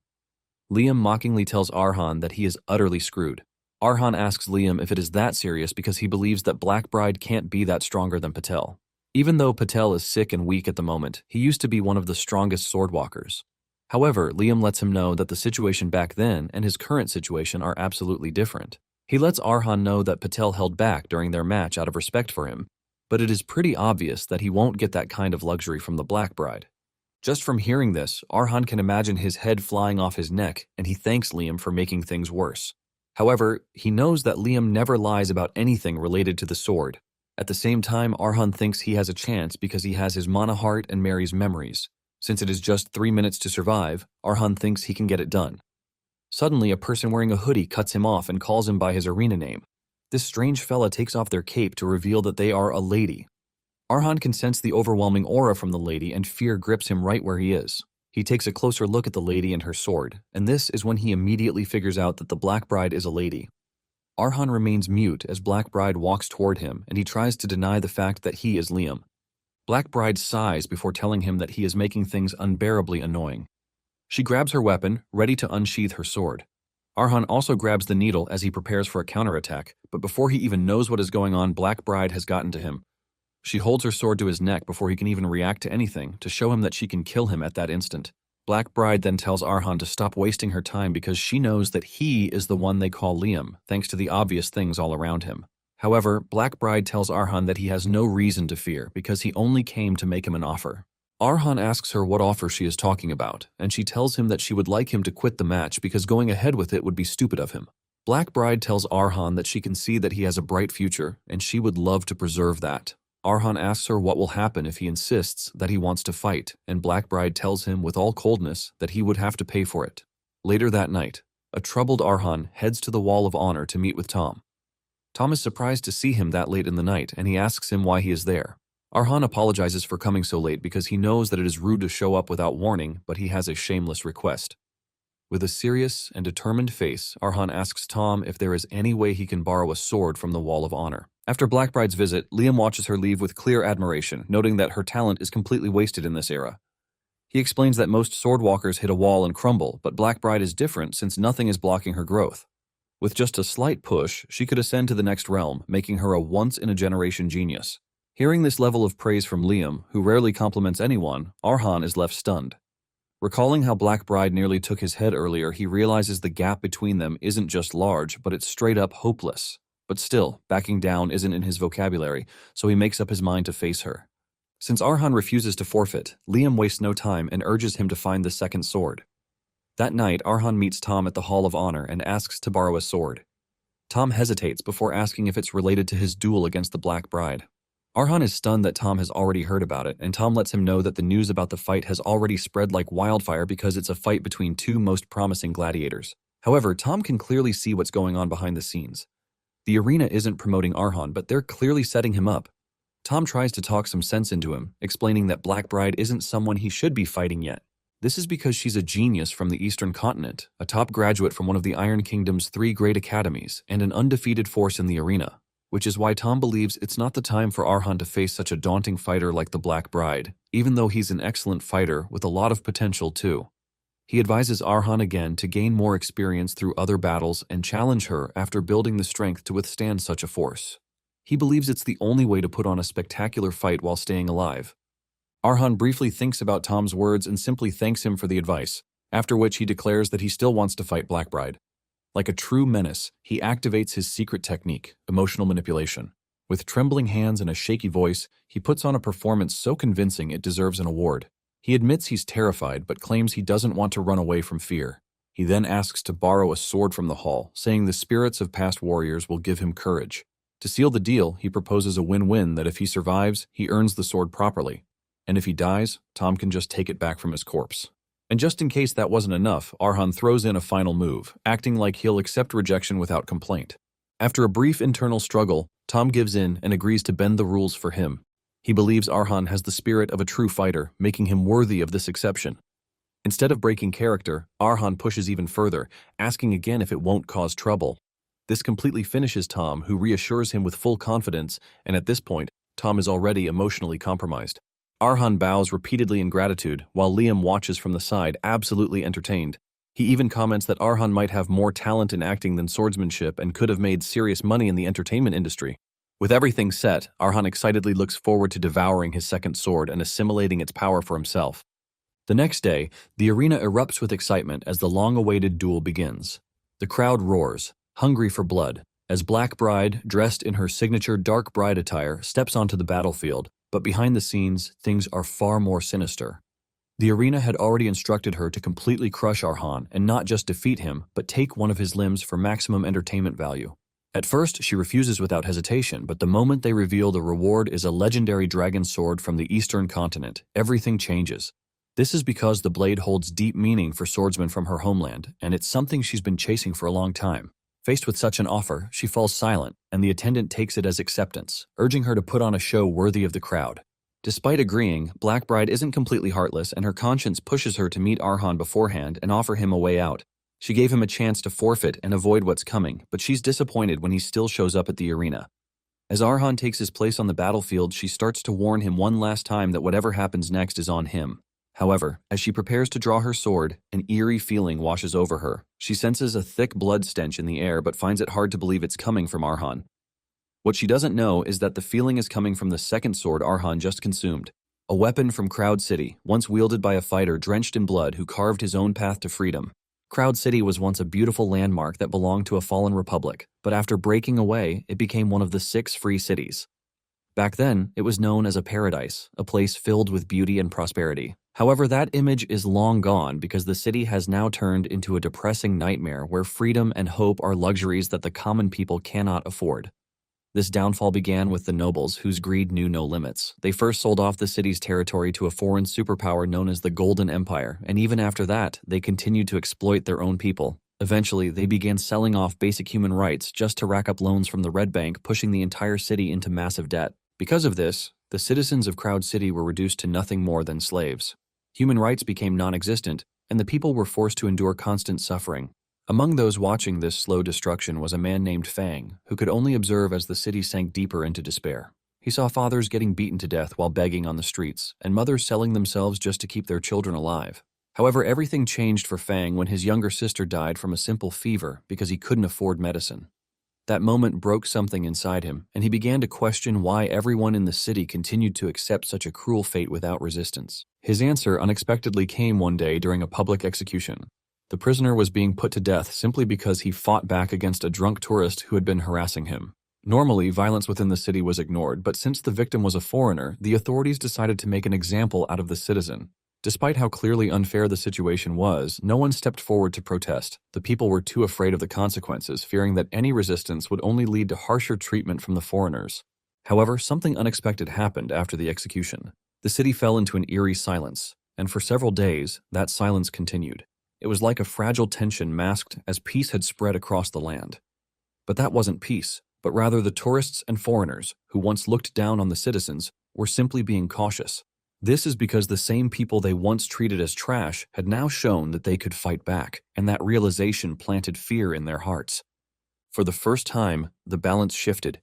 Liam mockingly tells Arhan that he is utterly screwed. Arhan asks Liam if it is that serious because he believes that Black Bride can't be that stronger than Patel. Even though Patel is sick and weak at the moment, he used to be one of the strongest swordwalkers. However, Liam lets him know that the situation back then and his current situation are absolutely different. He lets Arhan know that Patel held back during their match out of respect for him, but it is pretty obvious that he won't get that kind of luxury from the Black Bride. Just from hearing this, Arhan can imagine his head flying off his neck, and he thanks Liam for making things worse. However, he knows that Liam never lies about anything related to the sword. At the same time, Arhan thinks he has a chance because he has his mana heart and Mary's memories. Since it is just 3 minutes to survive, Arhan thinks he can get it done. Suddenly, a person wearing a hoodie cuts him off and calls him by his arena name. This strange fella takes off their cape to reveal that they are a lady. Arhan can sense the overwhelming aura from the lady and fear grips him right where he is. He takes a closer look at the lady and her sword, and this is when he immediately figures out that the Black Bride is a lady. Arhan remains mute as Black Bride walks toward him and he tries to deny the fact that he is Liam. Black Bride sighs before telling him that he is making things unbearably annoying. She grabs her weapon, ready to unsheath her sword. Arhan also grabs the needle as he prepares for a counterattack, but before he even knows what is going on, Black Bride has gotten to him. She holds her sword to his neck before he can even react to anything, to show him that she can kill him at that instant. Black Bride then tells Arhan to stop wasting her time because she knows that he is the one they call Liam, thanks to the obvious things all around him. However, Black Bride tells Arhan that he has no reason to fear because he only came to make him an offer. Arhan asks her what offer she is talking about, and she tells him that she would like him to quit the match because going ahead with it would be stupid of him. Black Bride tells Arhan that she can see that he has a bright future, and she would love to preserve that. Arhan asks her what will happen if he insists that he wants to fight, and Black Bride tells him with all coldness that he would have to pay for it. Later that night, a troubled Arhan heads to the Wall of Honor to meet with Tom. Tom is surprised to see him that late in the night, and he asks him why he is there. Arhan apologizes for coming so late because he knows that it is rude to show up without warning, but he has a shameless request. With a serious and determined face, Arhan asks Tom if there is any way he can borrow a sword from the Wall of Honor. After Black Bride's visit, Liam watches her leave with clear admiration, noting that her talent is completely wasted in this era. He explains that most swordwalkers hit a wall and crumble, but Black Bride is different since nothing is blocking her growth. With just a slight push, she could ascend to the next realm, making her a once-in-a-generation genius. Hearing this level of praise from Liam, who rarely compliments anyone, Arhan is left stunned. Recalling how Black Bride nearly took his head earlier, he realizes the gap between them isn't just large, but it's straight up hopeless. But still, backing down isn't in his vocabulary, so he makes up his mind to face her. Since Arhan refuses to forfeit, Liam wastes no time and urges him to find the second sword. That night, Arhan meets Tom at the Hall of Honor and asks to borrow a sword. Tom hesitates before asking if it's related to his duel against the Black Bride. Arhan is stunned that Tom has already heard about it, and Tom lets him know that the news about the fight has already spread like wildfire because it's a fight between two most promising gladiators. However, Tom can clearly see what's going on behind the scenes. The arena isn't promoting Arhan, but they're clearly setting him up. Tom tries to talk some sense into him, explaining that Black Bride isn't someone he should be fighting yet. This is because she's a genius from the Eastern Continent, a top graduate from one of the Iron Kingdom's 3 great academies, and an undefeated force in the arena, which is why Tom believes it's not the time for Arhan to face such a daunting fighter like the Black Bride, even though he's an excellent fighter with a lot of potential too. He advises Arhan again to gain more experience through other battles and challenge her after building the strength to withstand such a force. He believes it's the only way to put on a spectacular fight while staying alive. Arhan briefly thinks about Tom's words and simply thanks him for the advice, after which he declares that he still wants to fight Black Bride. Like a true menace, he activates his secret technique, emotional manipulation. With trembling hands and a shaky voice, he puts on a performance so convincing it deserves an award. He admits he's terrified, but claims he doesn't want to run away from fear. He then asks to borrow a sword from the hall, saying the spirits of past warriors will give him courage. To seal the deal, he proposes a win-win that if he survives, he earns the sword properly. And if he dies, Tom can just take it back from his corpse. And just in case that wasn't enough, Arhan throws in a final move, acting like he'll accept rejection without complaint. After a brief internal struggle, Tom gives in and agrees to bend the rules for him. He believes Arhan has the spirit of a true fighter, making him worthy of this exception. Instead of breaking character, Arhan pushes even further, asking again if it won't cause trouble. This completely finishes Tom, who reassures him with full confidence, and at this point, Tom is already emotionally compromised. Arhan bows repeatedly in gratitude, while Liam watches from the side, absolutely entertained. He even comments that Arhan might have more talent in acting than swordsmanship and could have made serious money in the entertainment industry. With everything set, Arhan excitedly looks forward to devouring his second sword and assimilating its power for himself. The next day, the arena erupts with excitement as the long-awaited duel begins. The crowd roars, hungry for blood, as Black Bride, dressed in her signature dark bride attire, steps onto the battlefield. But behind the scenes, things are far more sinister. The arena had already instructed her to completely crush Arhan and not just defeat him, but take one of his limbs for maximum entertainment value. At first, she refuses without hesitation, but the moment they reveal the reward is a legendary dragon sword from the Eastern Continent, everything changes. This is because the blade holds deep meaning for swordsmen from her homeland, and it's something she's been chasing for a long time. Faced with such an offer, she falls silent, and the attendant takes it as acceptance, urging her to put on a show worthy of the crowd. Despite agreeing, Black Bride isn't completely heartless, and her conscience pushes her to meet Arhan beforehand and offer him a way out. She gave him a chance to forfeit and avoid what's coming, but she's disappointed when he still shows up at the arena. As Arhan takes his place on the battlefield, she starts to warn him one last time that whatever happens next is on him. However, as she prepares to draw her sword, an eerie feeling washes over her. She senses a thick blood stench in the air but finds it hard to believe it's coming from Arhan. What she doesn't know is that the feeling is coming from the second sword Arhan just consumed, a weapon from Crowd City, once wielded by a fighter drenched in blood who carved his own path to freedom. Crowd City was once a beautiful landmark that belonged to a fallen republic, but after breaking away, it became one of the 6 free cities. Back then, it was known as a paradise, a place filled with beauty and prosperity. However, that image is long gone because the city has now turned into a depressing nightmare where freedom and hope are luxuries that the common people cannot afford. This downfall began with the nobles, whose greed knew no limits. They first sold off the city's territory to a foreign superpower known as the Golden Empire, and even after that, they continued to exploit their own people. Eventually, they began selling off basic human rights just to rack up loans from the Red Bank, pushing the entire city into massive debt. Because of this, the citizens of Crowd City were reduced to nothing more than slaves. Human rights became non-existent, and the people were forced to endure constant suffering. Among those watching this slow destruction was a man named Fang, who could only observe as the city sank deeper into despair. He saw fathers getting beaten to death while begging on the streets, and mothers selling themselves just to keep their children alive. However, everything changed for Fang when his younger sister died from a simple fever because he couldn't afford medicine. That moment broke something inside him, and he began to question why everyone in the city continued to accept such a cruel fate without resistance. His answer unexpectedly came one day during a public execution. The prisoner was being put to death simply because he fought back against a drunk tourist who had been harassing him. Normally, violence within the city was ignored, but since the victim was a foreigner, the authorities decided to make an example out of the citizen. Despite how clearly unfair the situation was, no one stepped forward to protest. The people were too afraid of the consequences, fearing that any resistance would only lead to harsher treatment from the foreigners. However, something unexpected happened after the execution. The city fell into an eerie silence, and for several days, that silence continued. It was like a fragile tension masked as peace had spread across the land. But that wasn't peace, but rather the tourists and foreigners, who once looked down on the citizens, were simply being cautious. This is because the same people they once treated as trash had now shown that they could fight back, and that realization planted fear in their hearts. For the first time, the balance shifted,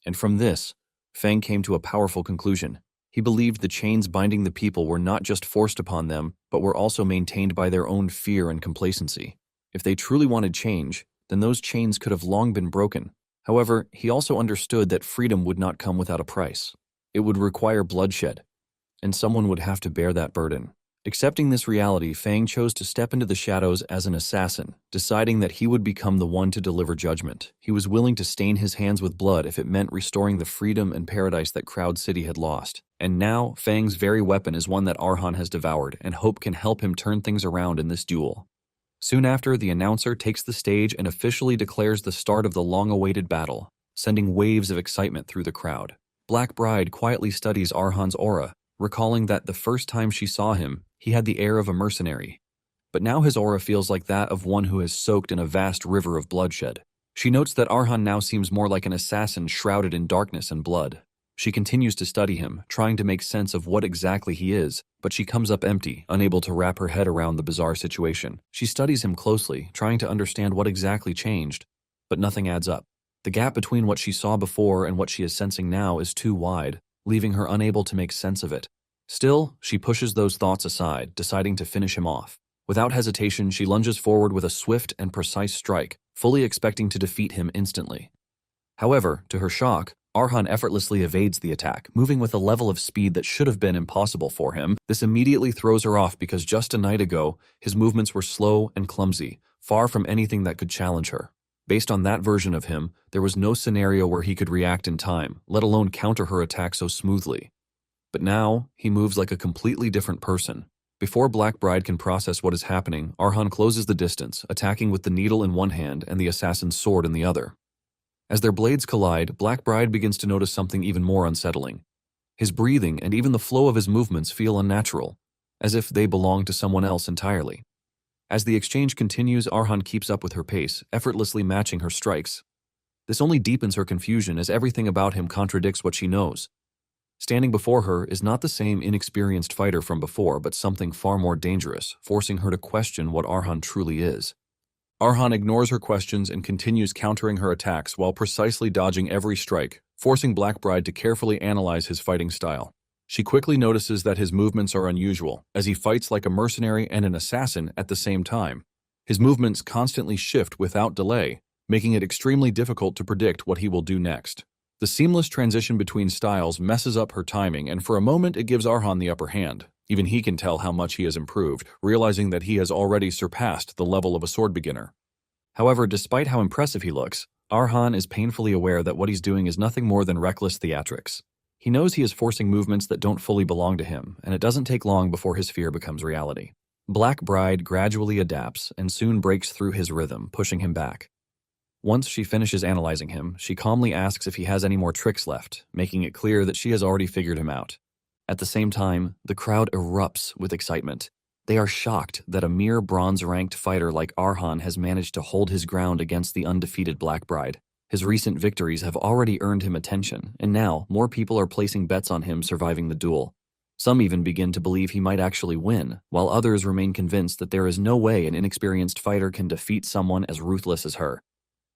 and from this, Fang came to a powerful conclusion. He believed the chains binding the people were not just forced upon them, but were also maintained by their own fear and complacency. If they truly wanted change, then those chains could have long been broken. However, he also understood that freedom would not come without a price. It would require bloodshed, and someone would have to bear that burden. Accepting this reality, Fang chose to step into the shadows as an assassin, deciding that he would become the one to deliver judgment. He was willing to stain his hands with blood if it meant restoring the freedom and paradise that Crowd City had lost. And now, Fang's very weapon is one that Arhan has devoured, and hope can help him turn things around in this duel. Soon after, the announcer takes the stage and officially declares the start of the long-awaited battle, sending waves of excitement through the crowd. Black Bride quietly studies Arhan's aura, recalling that the first time she saw him, he had the air of a mercenary. But now his aura feels like that of one who has soaked in a vast river of bloodshed. She notes that Arhan now seems more like an assassin shrouded in darkness and blood. She continues to study him, trying to make sense of what exactly he is, but she comes up empty, unable to wrap her head around the bizarre situation. She studies him closely, trying to understand what exactly changed, but nothing adds up. The gap between what she saw before and what she is sensing now is too wide, leaving her unable to make sense of it. Still, she pushes those thoughts aside, deciding to finish him off. Without hesitation, she lunges forward with a swift and precise strike, fully expecting to defeat him instantly. However, to her shock, Arhan effortlessly evades the attack, moving with a level of speed that should have been impossible for him. This immediately throws her off because just a night ago, his movements were slow and clumsy, far from anything that could challenge her. Based on that version of him, there was no scenario where he could react in time, let alone counter her attack so smoothly. But now, he moves like a completely different person. Before Black Bride can process what is happening, Arhan closes the distance, attacking with the needle in one hand and the assassin's sword in the other. As their blades collide, Black Bride begins to notice something even more unsettling. His breathing and even the flow of his movements feel unnatural, as if they belong to someone else entirely. As the exchange continues, Arhan keeps up with her pace, effortlessly matching her strikes. This only deepens her confusion as everything about him contradicts what she knows. Standing before her is not the same inexperienced fighter from before, but something far more dangerous, forcing her to question what Arhan truly is. Arhan ignores her questions and continues countering her attacks while precisely dodging every strike, forcing Black Bride to carefully analyze his fighting style. She quickly notices that his movements are unusual, as he fights like a mercenary and an assassin at the same time. His movements constantly shift without delay, making it extremely difficult to predict what he will do next. The seamless transition between styles messes up her timing, and for a moment it gives Arhan the upper hand. Even he can tell how much he has improved, realizing that he has already surpassed the level of a sword beginner. However, despite how impressive he looks, Arhan is painfully aware that what he's doing is nothing more than reckless theatrics. He knows he is forcing movements that don't fully belong to him, and it doesn't take long before his fear becomes reality. Black Bride gradually adapts and soon breaks through his rhythm, pushing him back. Once she finishes analyzing him, she calmly asks if he has any more tricks left, making it clear that she has already figured him out. At the same time, the crowd erupts with excitement. They are shocked that a mere bronze-ranked fighter like Arhan has managed to hold his ground against the undefeated Black Bride. His recent victories have already earned him attention, and now more people are placing bets on him surviving the duel. Some even begin to believe he might actually win, while others remain convinced that there is no way an inexperienced fighter can defeat someone as ruthless as her.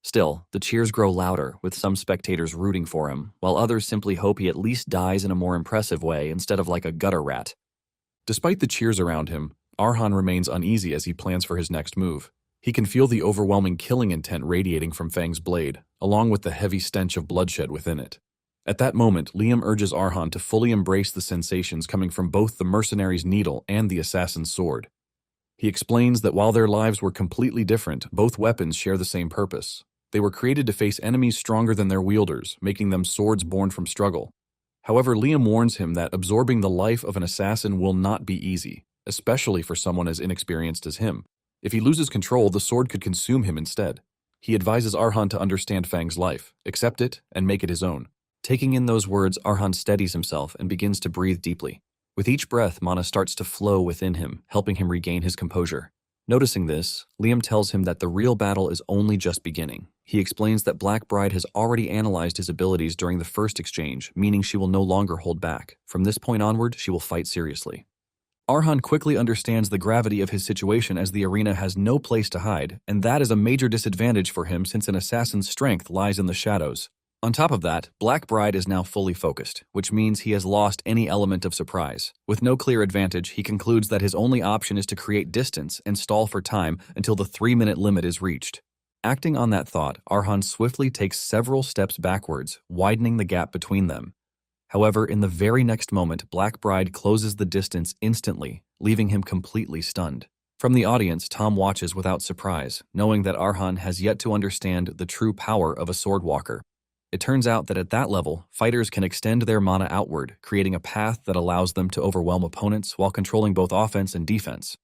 Still, the cheers grow louder, with some spectators rooting for him, while others simply hope he at least dies in a more impressive way instead of like a gutter rat. Despite the cheers around him, Arhan remains uneasy as he plans for his next move. He can feel the overwhelming killing intent radiating from Fang's blade, along with the heavy stench of bloodshed within it. At that moment, Liam urges Arhan to fully embrace the sensations coming from both the mercenary's needle and the assassin's sword. He explains that while their lives were completely different, both weapons share the same purpose. They were created to face enemies stronger than their wielders, making them swords born from struggle. However, Liam warns him that absorbing the life of an assassin will not be easy, especially for someone as inexperienced as him. If he loses control, the sword could consume him instead. He advises Arhan to understand Fang's life, accept it, and make it his own. Taking in those words, Arhan steadies himself and begins to breathe deeply. With each breath, mana starts to flow within him, helping him regain his composure. Noticing this, Liam tells him that the real battle is only just beginning. He explains that Black Bride has already analyzed his abilities during the first exchange, meaning she will no longer hold back. From this point onward, she will fight seriously. Arhan quickly understands the gravity of his situation as the arena has no place to hide, and that is a major disadvantage for him since an assassin's strength lies in the shadows. On top of that, Black Bride is now fully focused, which means he has lost any element of surprise. With no clear advantage, he concludes that his only option is to create distance and stall for time until the 3-minute limit is reached. Acting on that thought, Arhan swiftly takes several steps backwards, widening the gap between them. However, in the very next moment, Black Bride closes the distance instantly, leaving him completely stunned. From the audience, Tom watches without surprise, knowing that Arhan has yet to understand the true power of a swordwalker. It turns out that at that level, fighters can extend their mana outward, creating a path that allows them to overwhelm opponents while controlling both offense and defense.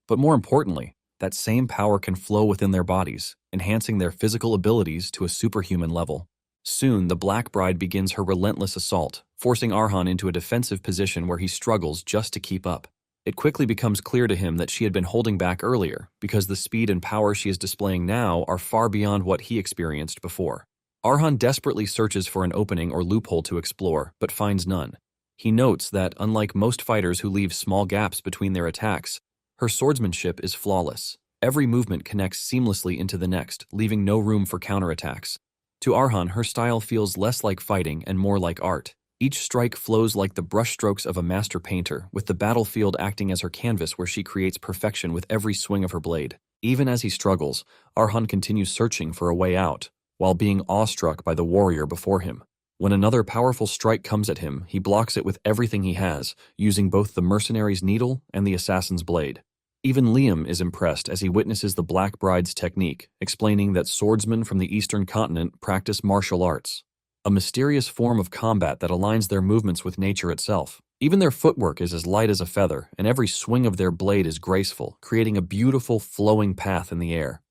But more importantly, that same power can flow within their bodies, enhancing their physical abilities to a superhuman level. Soon, the Black Bride begins her relentless assault, forcing Arhan into a defensive position where he struggles just to keep up. It quickly becomes clear to him that she had been holding back earlier, because the speed and power she is displaying now are far beyond what he experienced before. Arhan desperately searches for an opening or loophole to explore, but finds none. He notes that, unlike most fighters who leave small gaps between their attacks, her swordsmanship is flawless. Every movement connects seamlessly into the next, leaving no room for counterattacks. To Arhan, her style feels less like fighting and more like art. Each strike flows like the brushstrokes of a master painter, with the battlefield acting as her canvas where she creates perfection with every swing of her blade. Even as he struggles, Arhan continues searching for a way out, while being awestruck by the warrior before him. When another powerful strike comes at him, he blocks it with everything he has, using both the mercenary's needle and the assassin's blade. Even Liam is impressed as he witnesses the Black Bride's technique, explaining that swordsmen from the Eastern continent practice martial arts, a mysterious form of combat that aligns their movements with nature itself. Even their footwork is as light as a feather, and every swing of their blade is graceful, creating a beautiful, flowing path in the air.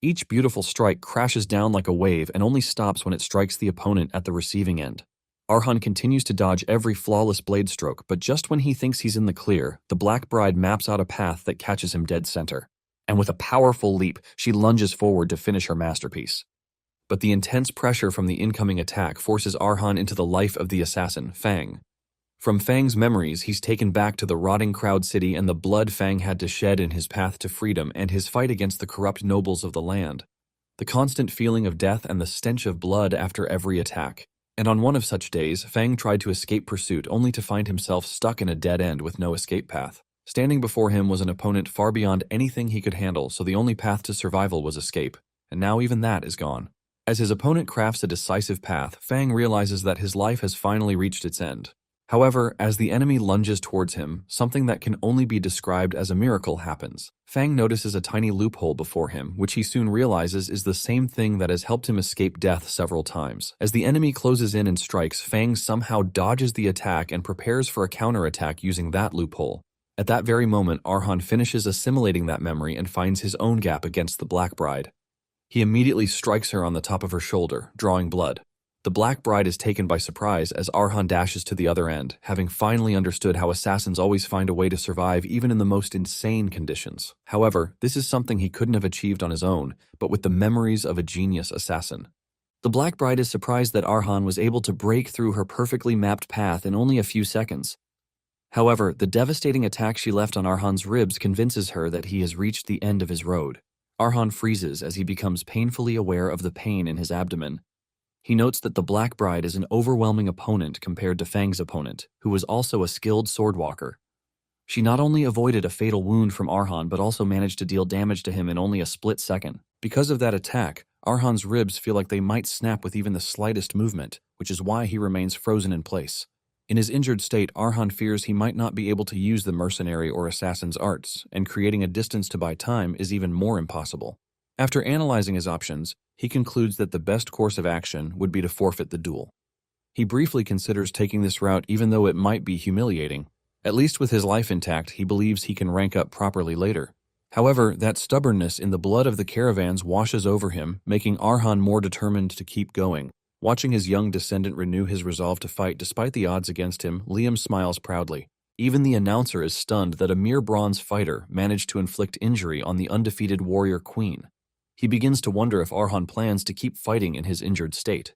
Each beautiful strike crashes down like a wave and only stops when it strikes the opponent at the receiving end. Arhan continues to dodge every flawless blade stroke, but just when he thinks he's in the clear, the Black Bride maps out a path that catches him dead center. And with a powerful leap, she lunges forward to finish her masterpiece. But the intense pressure from the incoming attack forces Arhan into the life of the assassin, Fang. From Fang's memories, he's taken back to the rotting Crowd City and the blood Fang had to shed in his path to freedom and his fight against the corrupt nobles of the land. The constant feeling of death and the stench of blood after every attack. And on one of such days, Fang tried to escape pursuit only to find himself stuck in a dead end with no escape path. Standing before him was an opponent far beyond anything he could handle, so the only path to survival was escape. And now even that is gone. As his opponent crafts a decisive path, Fang realizes that his life has finally reached its end. However, as the enemy lunges towards him, something that can only be described as a miracle happens. Fang notices a tiny loophole before him, which he soon realizes is the same thing that has helped him escape death several times. As the enemy closes in and strikes, Fang somehow dodges the attack and prepares for a counterattack using that loophole. At that very moment, Arhan finishes assimilating that memory and finds his own gap against the Black Bride. He immediately strikes her on the top of her shoulder, drawing blood. The Black Bride is taken by surprise as Arhan dashes to the other end, having finally understood how assassins always find a way to survive even in the most insane conditions. However, this is something he couldn't have achieved on his own, but with the memories of a genius assassin. The Black Bride is surprised that Arhan was able to break through her perfectly mapped path in only a few seconds. However, the devastating attack she left on Arhan's ribs convinces her that he has reached the end of his road. Arhan freezes as he becomes painfully aware of the pain in his abdomen. He notes that the Black Bride is an overwhelming opponent compared to Fang's opponent, who was also a skilled swordwalker. She not only avoided a fatal wound from Arhan but also managed to deal damage to him in only a split second. Because of that attack, Arhan's ribs feel like they might snap with even the slightest movement, which is why he remains frozen in place. In his injured state, Arhan fears he might not be able to use the mercenary or assassin's arts, and creating a distance to buy time is even more impossible. After analyzing his options, he concludes that the best course of action would be to forfeit the duel. He briefly considers taking this route even though it might be humiliating. At least with his life intact, he believes he can rank up properly later. However, that stubbornness in the blood of the caravans washes over him, making Arhan more determined to keep going. Watching his young descendant renew his resolve to fight despite the odds against him, Liam smiles proudly. Even the announcer is stunned that a mere bronze fighter managed to inflict injury on the undefeated warrior queen. He begins to wonder if Arhan plans to keep fighting in his injured state.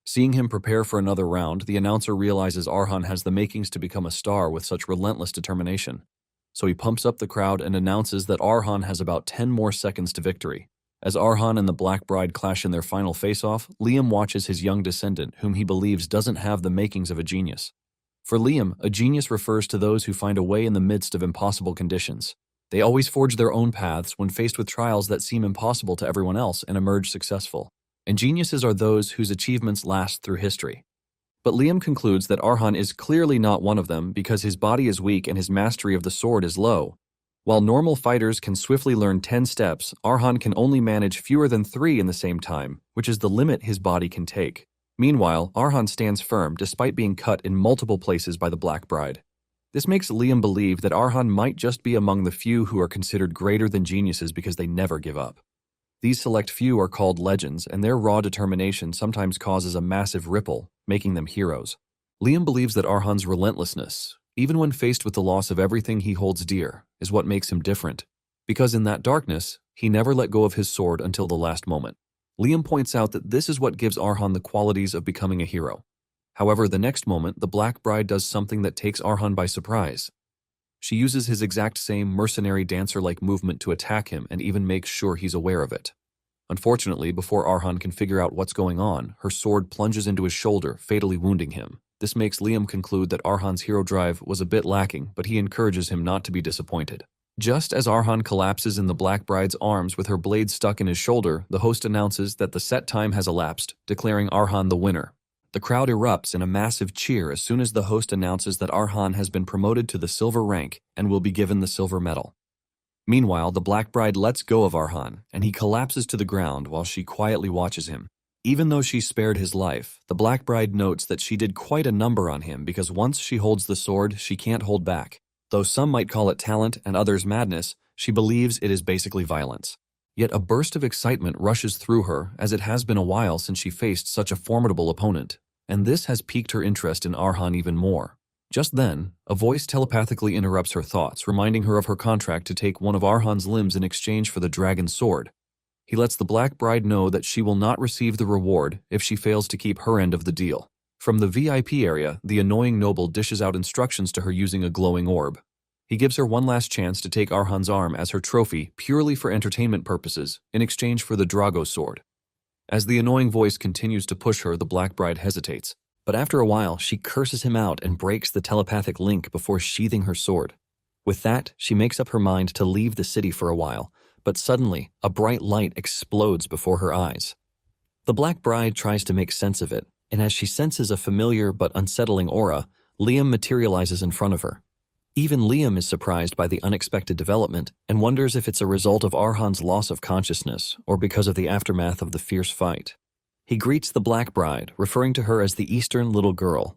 Seeing him prepare for another round, the announcer realizes Arhan has the makings to become a star with such relentless determination. So he pumps up the crowd and announces that Arhan has about 10 more seconds to victory. As Arhan and the Black Bride clash in their final face-off, Liam watches his young descendant, whom he believes doesn't have the makings of a genius. For Liam, a genius refers to those who find a way in the midst of impossible conditions. They always forge their own paths when faced with trials that seem impossible to everyone else and emerge successful. And geniuses are those whose achievements last through history. But Liam concludes that Arhan is clearly not one of them because his body is weak and his mastery of the sword is low. While normal fighters can swiftly learn 10 steps, Arhan can only manage fewer than 3 in the same time, which is the limit his body can take. Meanwhile, Arhan stands firm despite being cut in multiple places by the Black Bride. This makes Liam believe that Arhan might just be among the few who are considered greater than geniuses because they never give up. These select few are called legends, and their raw determination sometimes causes a massive ripple, making them heroes. Liam believes that Arhan's relentlessness, even when faced with the loss of everything he holds dear, is what makes him different. Because in that darkness, he never let go of his sword until the last moment. Liam points out that this is what gives Arhan the qualities of becoming a hero. However, the next moment, the Black Bride does something that takes Arhan by surprise. She uses his exact same mercenary dancer-like movement to attack him and even makes sure he's aware of it. Unfortunately, before Arhan can figure out what's going on, her sword plunges into his shoulder, fatally wounding him. This makes Liam conclude that Arhan's hero drive was a bit lacking, but he encourages him not to be disappointed. Just as Arhan collapses in the Black Bride's arms with her blade stuck in his shoulder, the host announces that the set time has elapsed, declaring Arhan the winner. The crowd erupts in a massive cheer as soon as the host announces that Arhan has been promoted to the silver rank and will be given the silver medal. Meanwhile, the Black Bride lets go of Arhan, and he collapses to the ground while she quietly watches him. Even though she spared his life, the Black Bride notes that she did quite a number on him because once she holds the sword, she can't hold back. Though some might call it talent and others madness, she believes it is basically violence. Yet a burst of excitement rushes through her as it has been a while since she faced such a formidable opponent, and this has piqued her interest in Arhan even more. Just then, a voice telepathically interrupts her thoughts, reminding her of her contract to take one of Arhan's limbs in exchange for the dragon's sword. He lets the Black Bride know that she will not receive the reward if she fails to keep her end of the deal. From the VIP area, the annoying noble dishes out instructions to her using a glowing orb. He gives her one last chance to take Arhan's arm as her trophy purely for entertainment purposes in exchange for the Drago sword. As the annoying voice continues to push her, the Black Bride hesitates. But after a while, she curses him out and breaks the telepathic link before sheathing her sword. With that, she makes up her mind to leave the city for a while, but suddenly, a bright light explodes before her eyes. The Black Bride tries to make sense of it, and as she senses a familiar but unsettling aura, Liam materializes in front of her. Even Liam is surprised by the unexpected development and wonders if it's a result of Arhan's loss of consciousness or because of the aftermath of the fierce fight. He greets the Black Bride, referring to her as the Eastern Little Girl.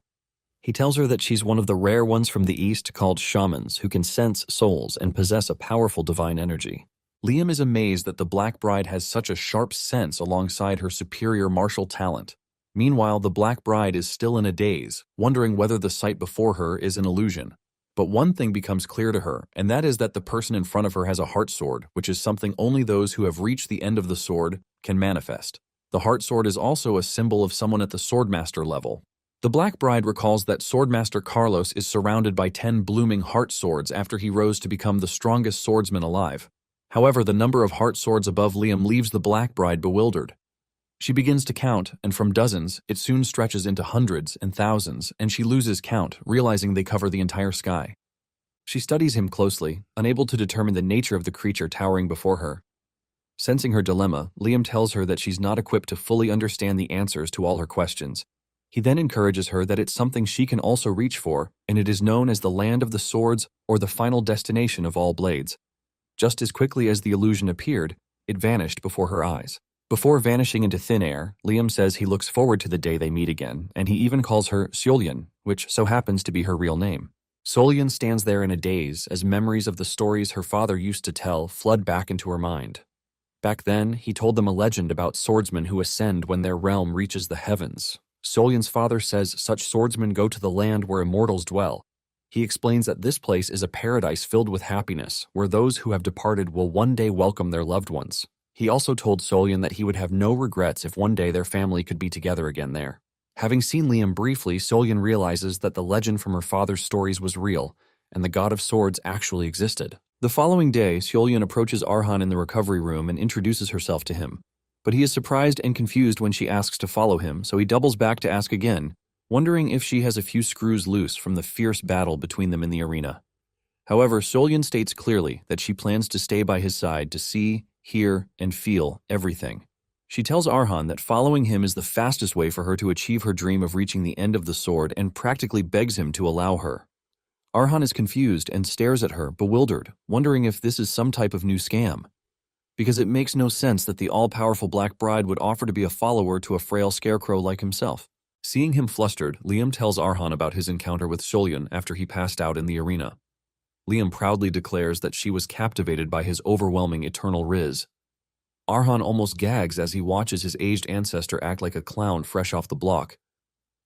He tells her that she's one of the rare ones from the East called shamans who can sense souls and possess a powerful divine energy. Liam is amazed that the Black Bride has such a sharp sense alongside her superior martial talent. Meanwhile, the Black Bride is still in a daze, wondering whether the sight before her is an illusion. But one thing becomes clear to her, and that is that the person in front of her has a heart sword, which is something only those who have reached the end of the sword can manifest. The heart sword is also a symbol of someone at the swordmaster level. The Black Bride recalls that Swordmaster Carlos is surrounded by 10 blooming heart swords after he rose to become the strongest swordsman alive. However, the number of heart swords above Liam leaves the Black Bride bewildered. She begins to count, and from dozens, it soon stretches into hundreds and thousands, and she loses count, realizing they cover the entire sky. She studies him closely, unable to determine the nature of the creature towering before her. Sensing her dilemma, Liam tells her that she's not equipped to fully understand the answers to all her questions. He then encourages her that it's something she can also reach for, and it is known as the Land of the Swords or the final destination of all blades. Just as quickly as the illusion appeared, it vanished before her eyes. Before vanishing into thin air, Liam says he looks forward to the day they meet again, and he even calls her Seolyeon, which so happens to be her real name. Seolyeon stands there in a daze as memories of the stories her father used to tell flood back into her mind. Back then, he told them a legend about swordsmen who ascend when their realm reaches the heavens. Seolyeon's father says such swordsmen go to the land where immortals dwell. He explains that this place is a paradise filled with happiness, where those who have departed will one day welcome their loved ones. He also told Seolyeon that he would have no regrets if one day their family could be together again there. Having seen Liam briefly, Seolyeon realizes that the legend from her father's stories was real, and the God of Swords actually existed. The following day, Seolyeon approaches Arhan in the recovery room and introduces herself to him. But he is surprised and confused when she asks to follow him, so he doubles back to ask again, wondering if she has a few screws loose from the fierce battle between them in the arena. However, Seolyeon states clearly that she plans to stay by his side to see, hear, and feel everything. She tells Arhan that following him is the fastest way for her to achieve her dream of reaching the end of the sword and practically begs him to allow her. Arhan is confused and stares at her, bewildered, wondering if this is some type of new scam. Because it makes no sense that the all-powerful Black Bride would offer to be a follower to a frail scarecrow like himself. Seeing him flustered, Liam tells Arhan about his encounter with Seolyeon after he passed out in the arena. Liam proudly declares that she was captivated by his overwhelming eternal riz. Arhan almost gags as he watches his aged ancestor act like a clown fresh off the block.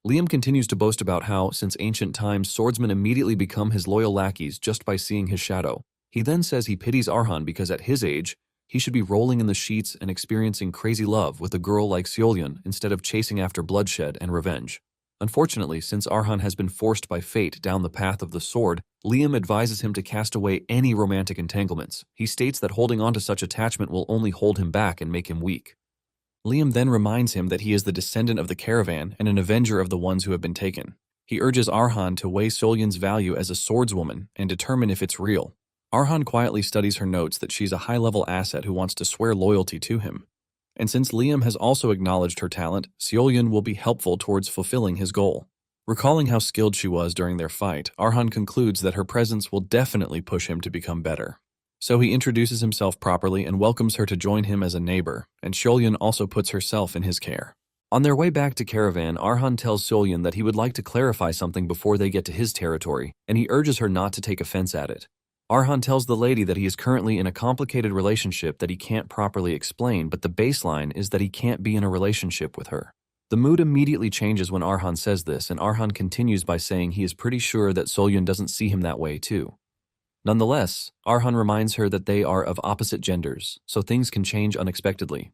Liam continues to boast about how, since ancient times, swordsmen immediately become his loyal lackeys just by seeing his shadow. He then says he pities Arhan because at his age, he should be rolling in the sheets and experiencing crazy love with a girl like Seolyeon instead of chasing after bloodshed and revenge. Unfortunately, since Arhan has been forced by fate down the path of the sword, Liam advises him to cast away any romantic entanglements. He states that holding on to such attachment will only hold him back and make him weak. Liam then reminds him that he is the descendant of the caravan and an avenger of the ones who have been taken. He urges Arhan to weigh Seolyeon's value as a swordswoman and determine if it's real. Arhan quietly studies her notes that she's a high-level asset who wants to swear loyalty to him. And since Liam has also acknowledged her talent, Seolyeon will be helpful towards fulfilling his goal. Recalling how skilled she was during their fight, Arhan concludes that her presence will definitely push him to become better. So he introduces himself properly and welcomes her to join him as a neighbor, and Seolyeon also puts herself in his care. On their way back to Caravan, Arhan tells Seolyeon that he would like to clarify something before they get to his territory, and he urges her not to take offense at it. Arhan tells the lady that he is currently in a complicated relationship that he can't properly explain, but the baseline is that he can't be in a relationship with her. The mood immediately changes when Arhan says this, and Arhan continues by saying he is pretty sure that Seolyeon doesn't see him that way too. Nonetheless, Arhan reminds her that they are of opposite genders, so things can change unexpectedly.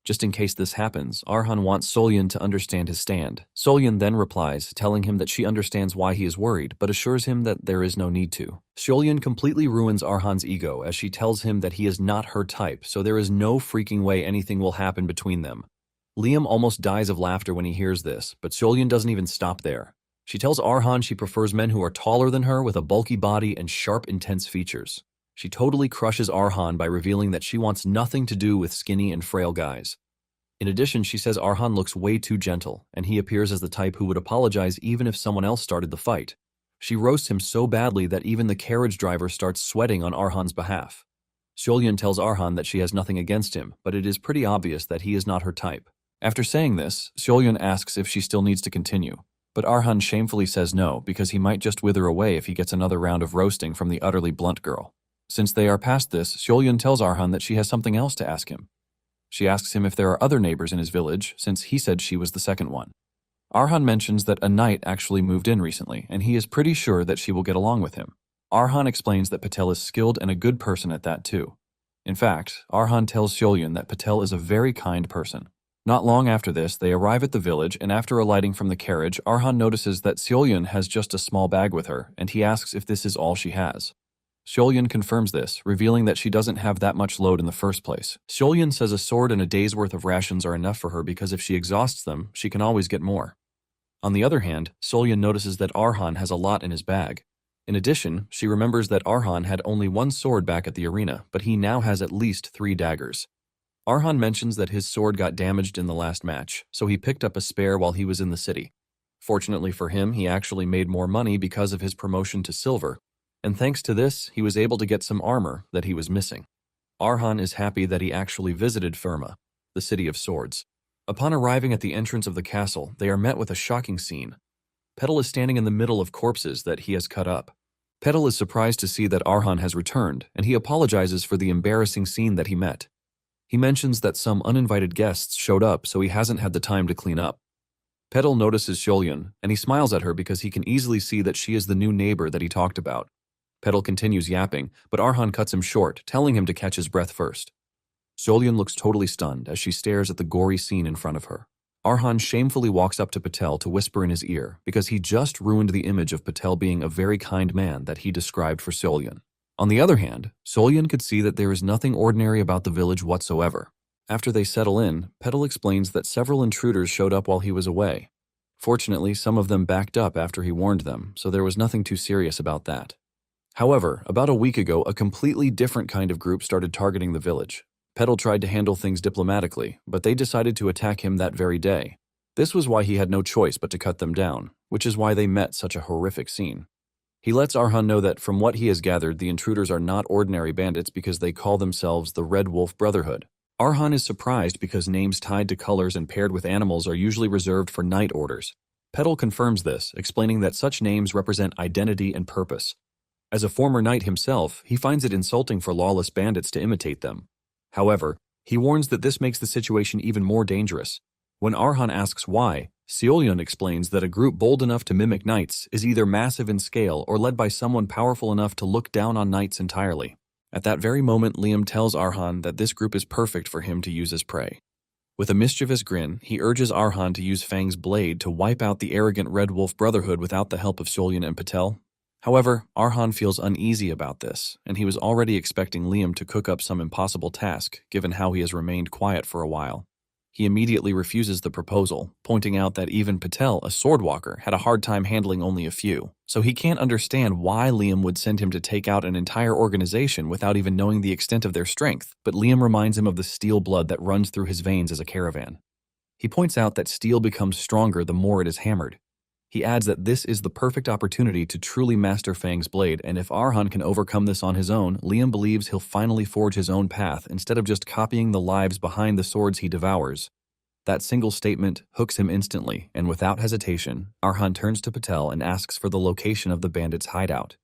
Just in case this happens, Arhan wants Seolyeon to understand his stand. Seolyeon then replies, telling him that she understands why he is worried, but assures him that there is no need to. Seolyeon completely ruins Arhan's ego as she tells him that he is not her type, so there is no freaking way anything will happen between them. Liam almost dies of laughter when he hears this, but Seolyeon doesn't even stop there. She tells Arhan she prefers men who are taller than her with a bulky body and sharp, intense features. She totally crushes Arhan by revealing that she wants nothing to do with skinny and frail guys. In addition, she says Arhan looks way too gentle, and he appears as the type who would apologize even if someone else started the fight. She roasts him so badly that even the carriage driver starts sweating on Arhan's behalf. Seolyeon tells Arhan that she has nothing against him, but it is pretty obvious that he is not her type. After saying this, Seolyeon asks if she still needs to continue, but Arhan shamefully says no because he might just wither away if he gets another round of roasting from the utterly blunt girl. Since they are past this, Seolyeon tells Arhan that she has something else to ask him. She asks him if there are other neighbors in his village, since he said she was the second one. Arhan mentions that a knight actually moved in recently, and he is pretty sure that she will get along with him. Arhan explains that Patel is skilled and a good person at that too. In fact, Arhan tells Seolyeon that Patel is a very kind person. Not long after this, they arrive at the village, and after alighting from the carriage, Arhan notices that Seolyeon has just a small bag with her, and he asks if this is all she has. Seolyeon confirms this, revealing that she doesn't have that much load in the first place. Seolyeon says a sword and a day's worth of rations are enough for her because if she exhausts them, she can always get more. On the other hand, Seolyeon notices that Arhan has a lot in his bag. In addition, she remembers that Arhan had only one sword back at the arena, but he now has at least 3 daggers. Arhan mentions that his sword got damaged in the last match, so he picked up a spare while he was in the city. Fortunately for him, he actually made more money because of his promotion to silver, and thanks to this, he was able to get some armor that he was missing. Arhan is happy that he actually visited Firma, the city of swords. Upon arriving at the entrance of the castle, they are met with a shocking scene. Petal is standing in the middle of corpses that he has cut up. Petal is surprised to see that Arhan has returned, and he apologizes for the embarrassing scene that he met. He mentions that some uninvited guests showed up, so he hasn't had the time to clean up. Petal notices Sholyun, and he smiles at her because he can easily see that she is the new neighbor that he talked about. Petal continues yapping, but Arhan cuts him short, telling him to catch his breath first. Sholyun looks totally stunned as she stares at the gory scene in front of her. Arhan shamefully walks up to Patel to whisper in his ear because he just ruined the image of Patel being a very kind man that he described for Sholyun. On the other hand, Sholyun could see that there is nothing ordinary about the village whatsoever. After they settle in, Petal explains that several intruders showed up while he was away. Fortunately, some of them backed up after he warned them, so there was nothing too serious about that. However, about a week ago, a completely different kind of group started targeting the village. Petal tried to handle things diplomatically, but they decided to attack him that very day. This was why he had no choice but to cut them down, which is why they met such a horrific scene. He lets Arhan know that from what he has gathered, the intruders are not ordinary bandits because they call themselves the Red Wolf Brotherhood. Arhan is surprised because names tied to colors and paired with animals are usually reserved for knight orders. Petal confirms this, explaining that such names represent identity and purpose. As a former knight himself, he finds it insulting for lawless bandits to imitate them. However, he warns that this makes the situation even more dangerous. When Arhan asks why, Sholyun explains that a group bold enough to mimic knights is either massive in scale or led by someone powerful enough to look down on knights entirely. At that very moment, Liam tells Arhan that this group is perfect for him to use as prey. With a mischievous grin, he urges Arhan to use Fang's blade to wipe out the arrogant Red Wolf Brotherhood without the help of Sholyun and Patel. However, Arhan feels uneasy about this, and he was already expecting Liam to cook up some impossible task, given how he has remained quiet for a while. He immediately refuses the proposal, pointing out that even Patel, a swordwalker, had a hard time handling only a few, so he can't understand why Liam would send him to take out an entire organization without even knowing the extent of their strength, but Liam reminds him of the steel blood that runs through his veins as a caravan. He points out that steel becomes stronger the more it is hammered. He adds that this is the perfect opportunity to truly master Fang's blade, and if Arhan can overcome this on his own, Liam believes he'll finally forge his own path instead of just copying the lives behind the swords he devours. That single statement hooks him instantly, and without hesitation, Arhan turns to Patel and asks for the location of the bandits' hideout.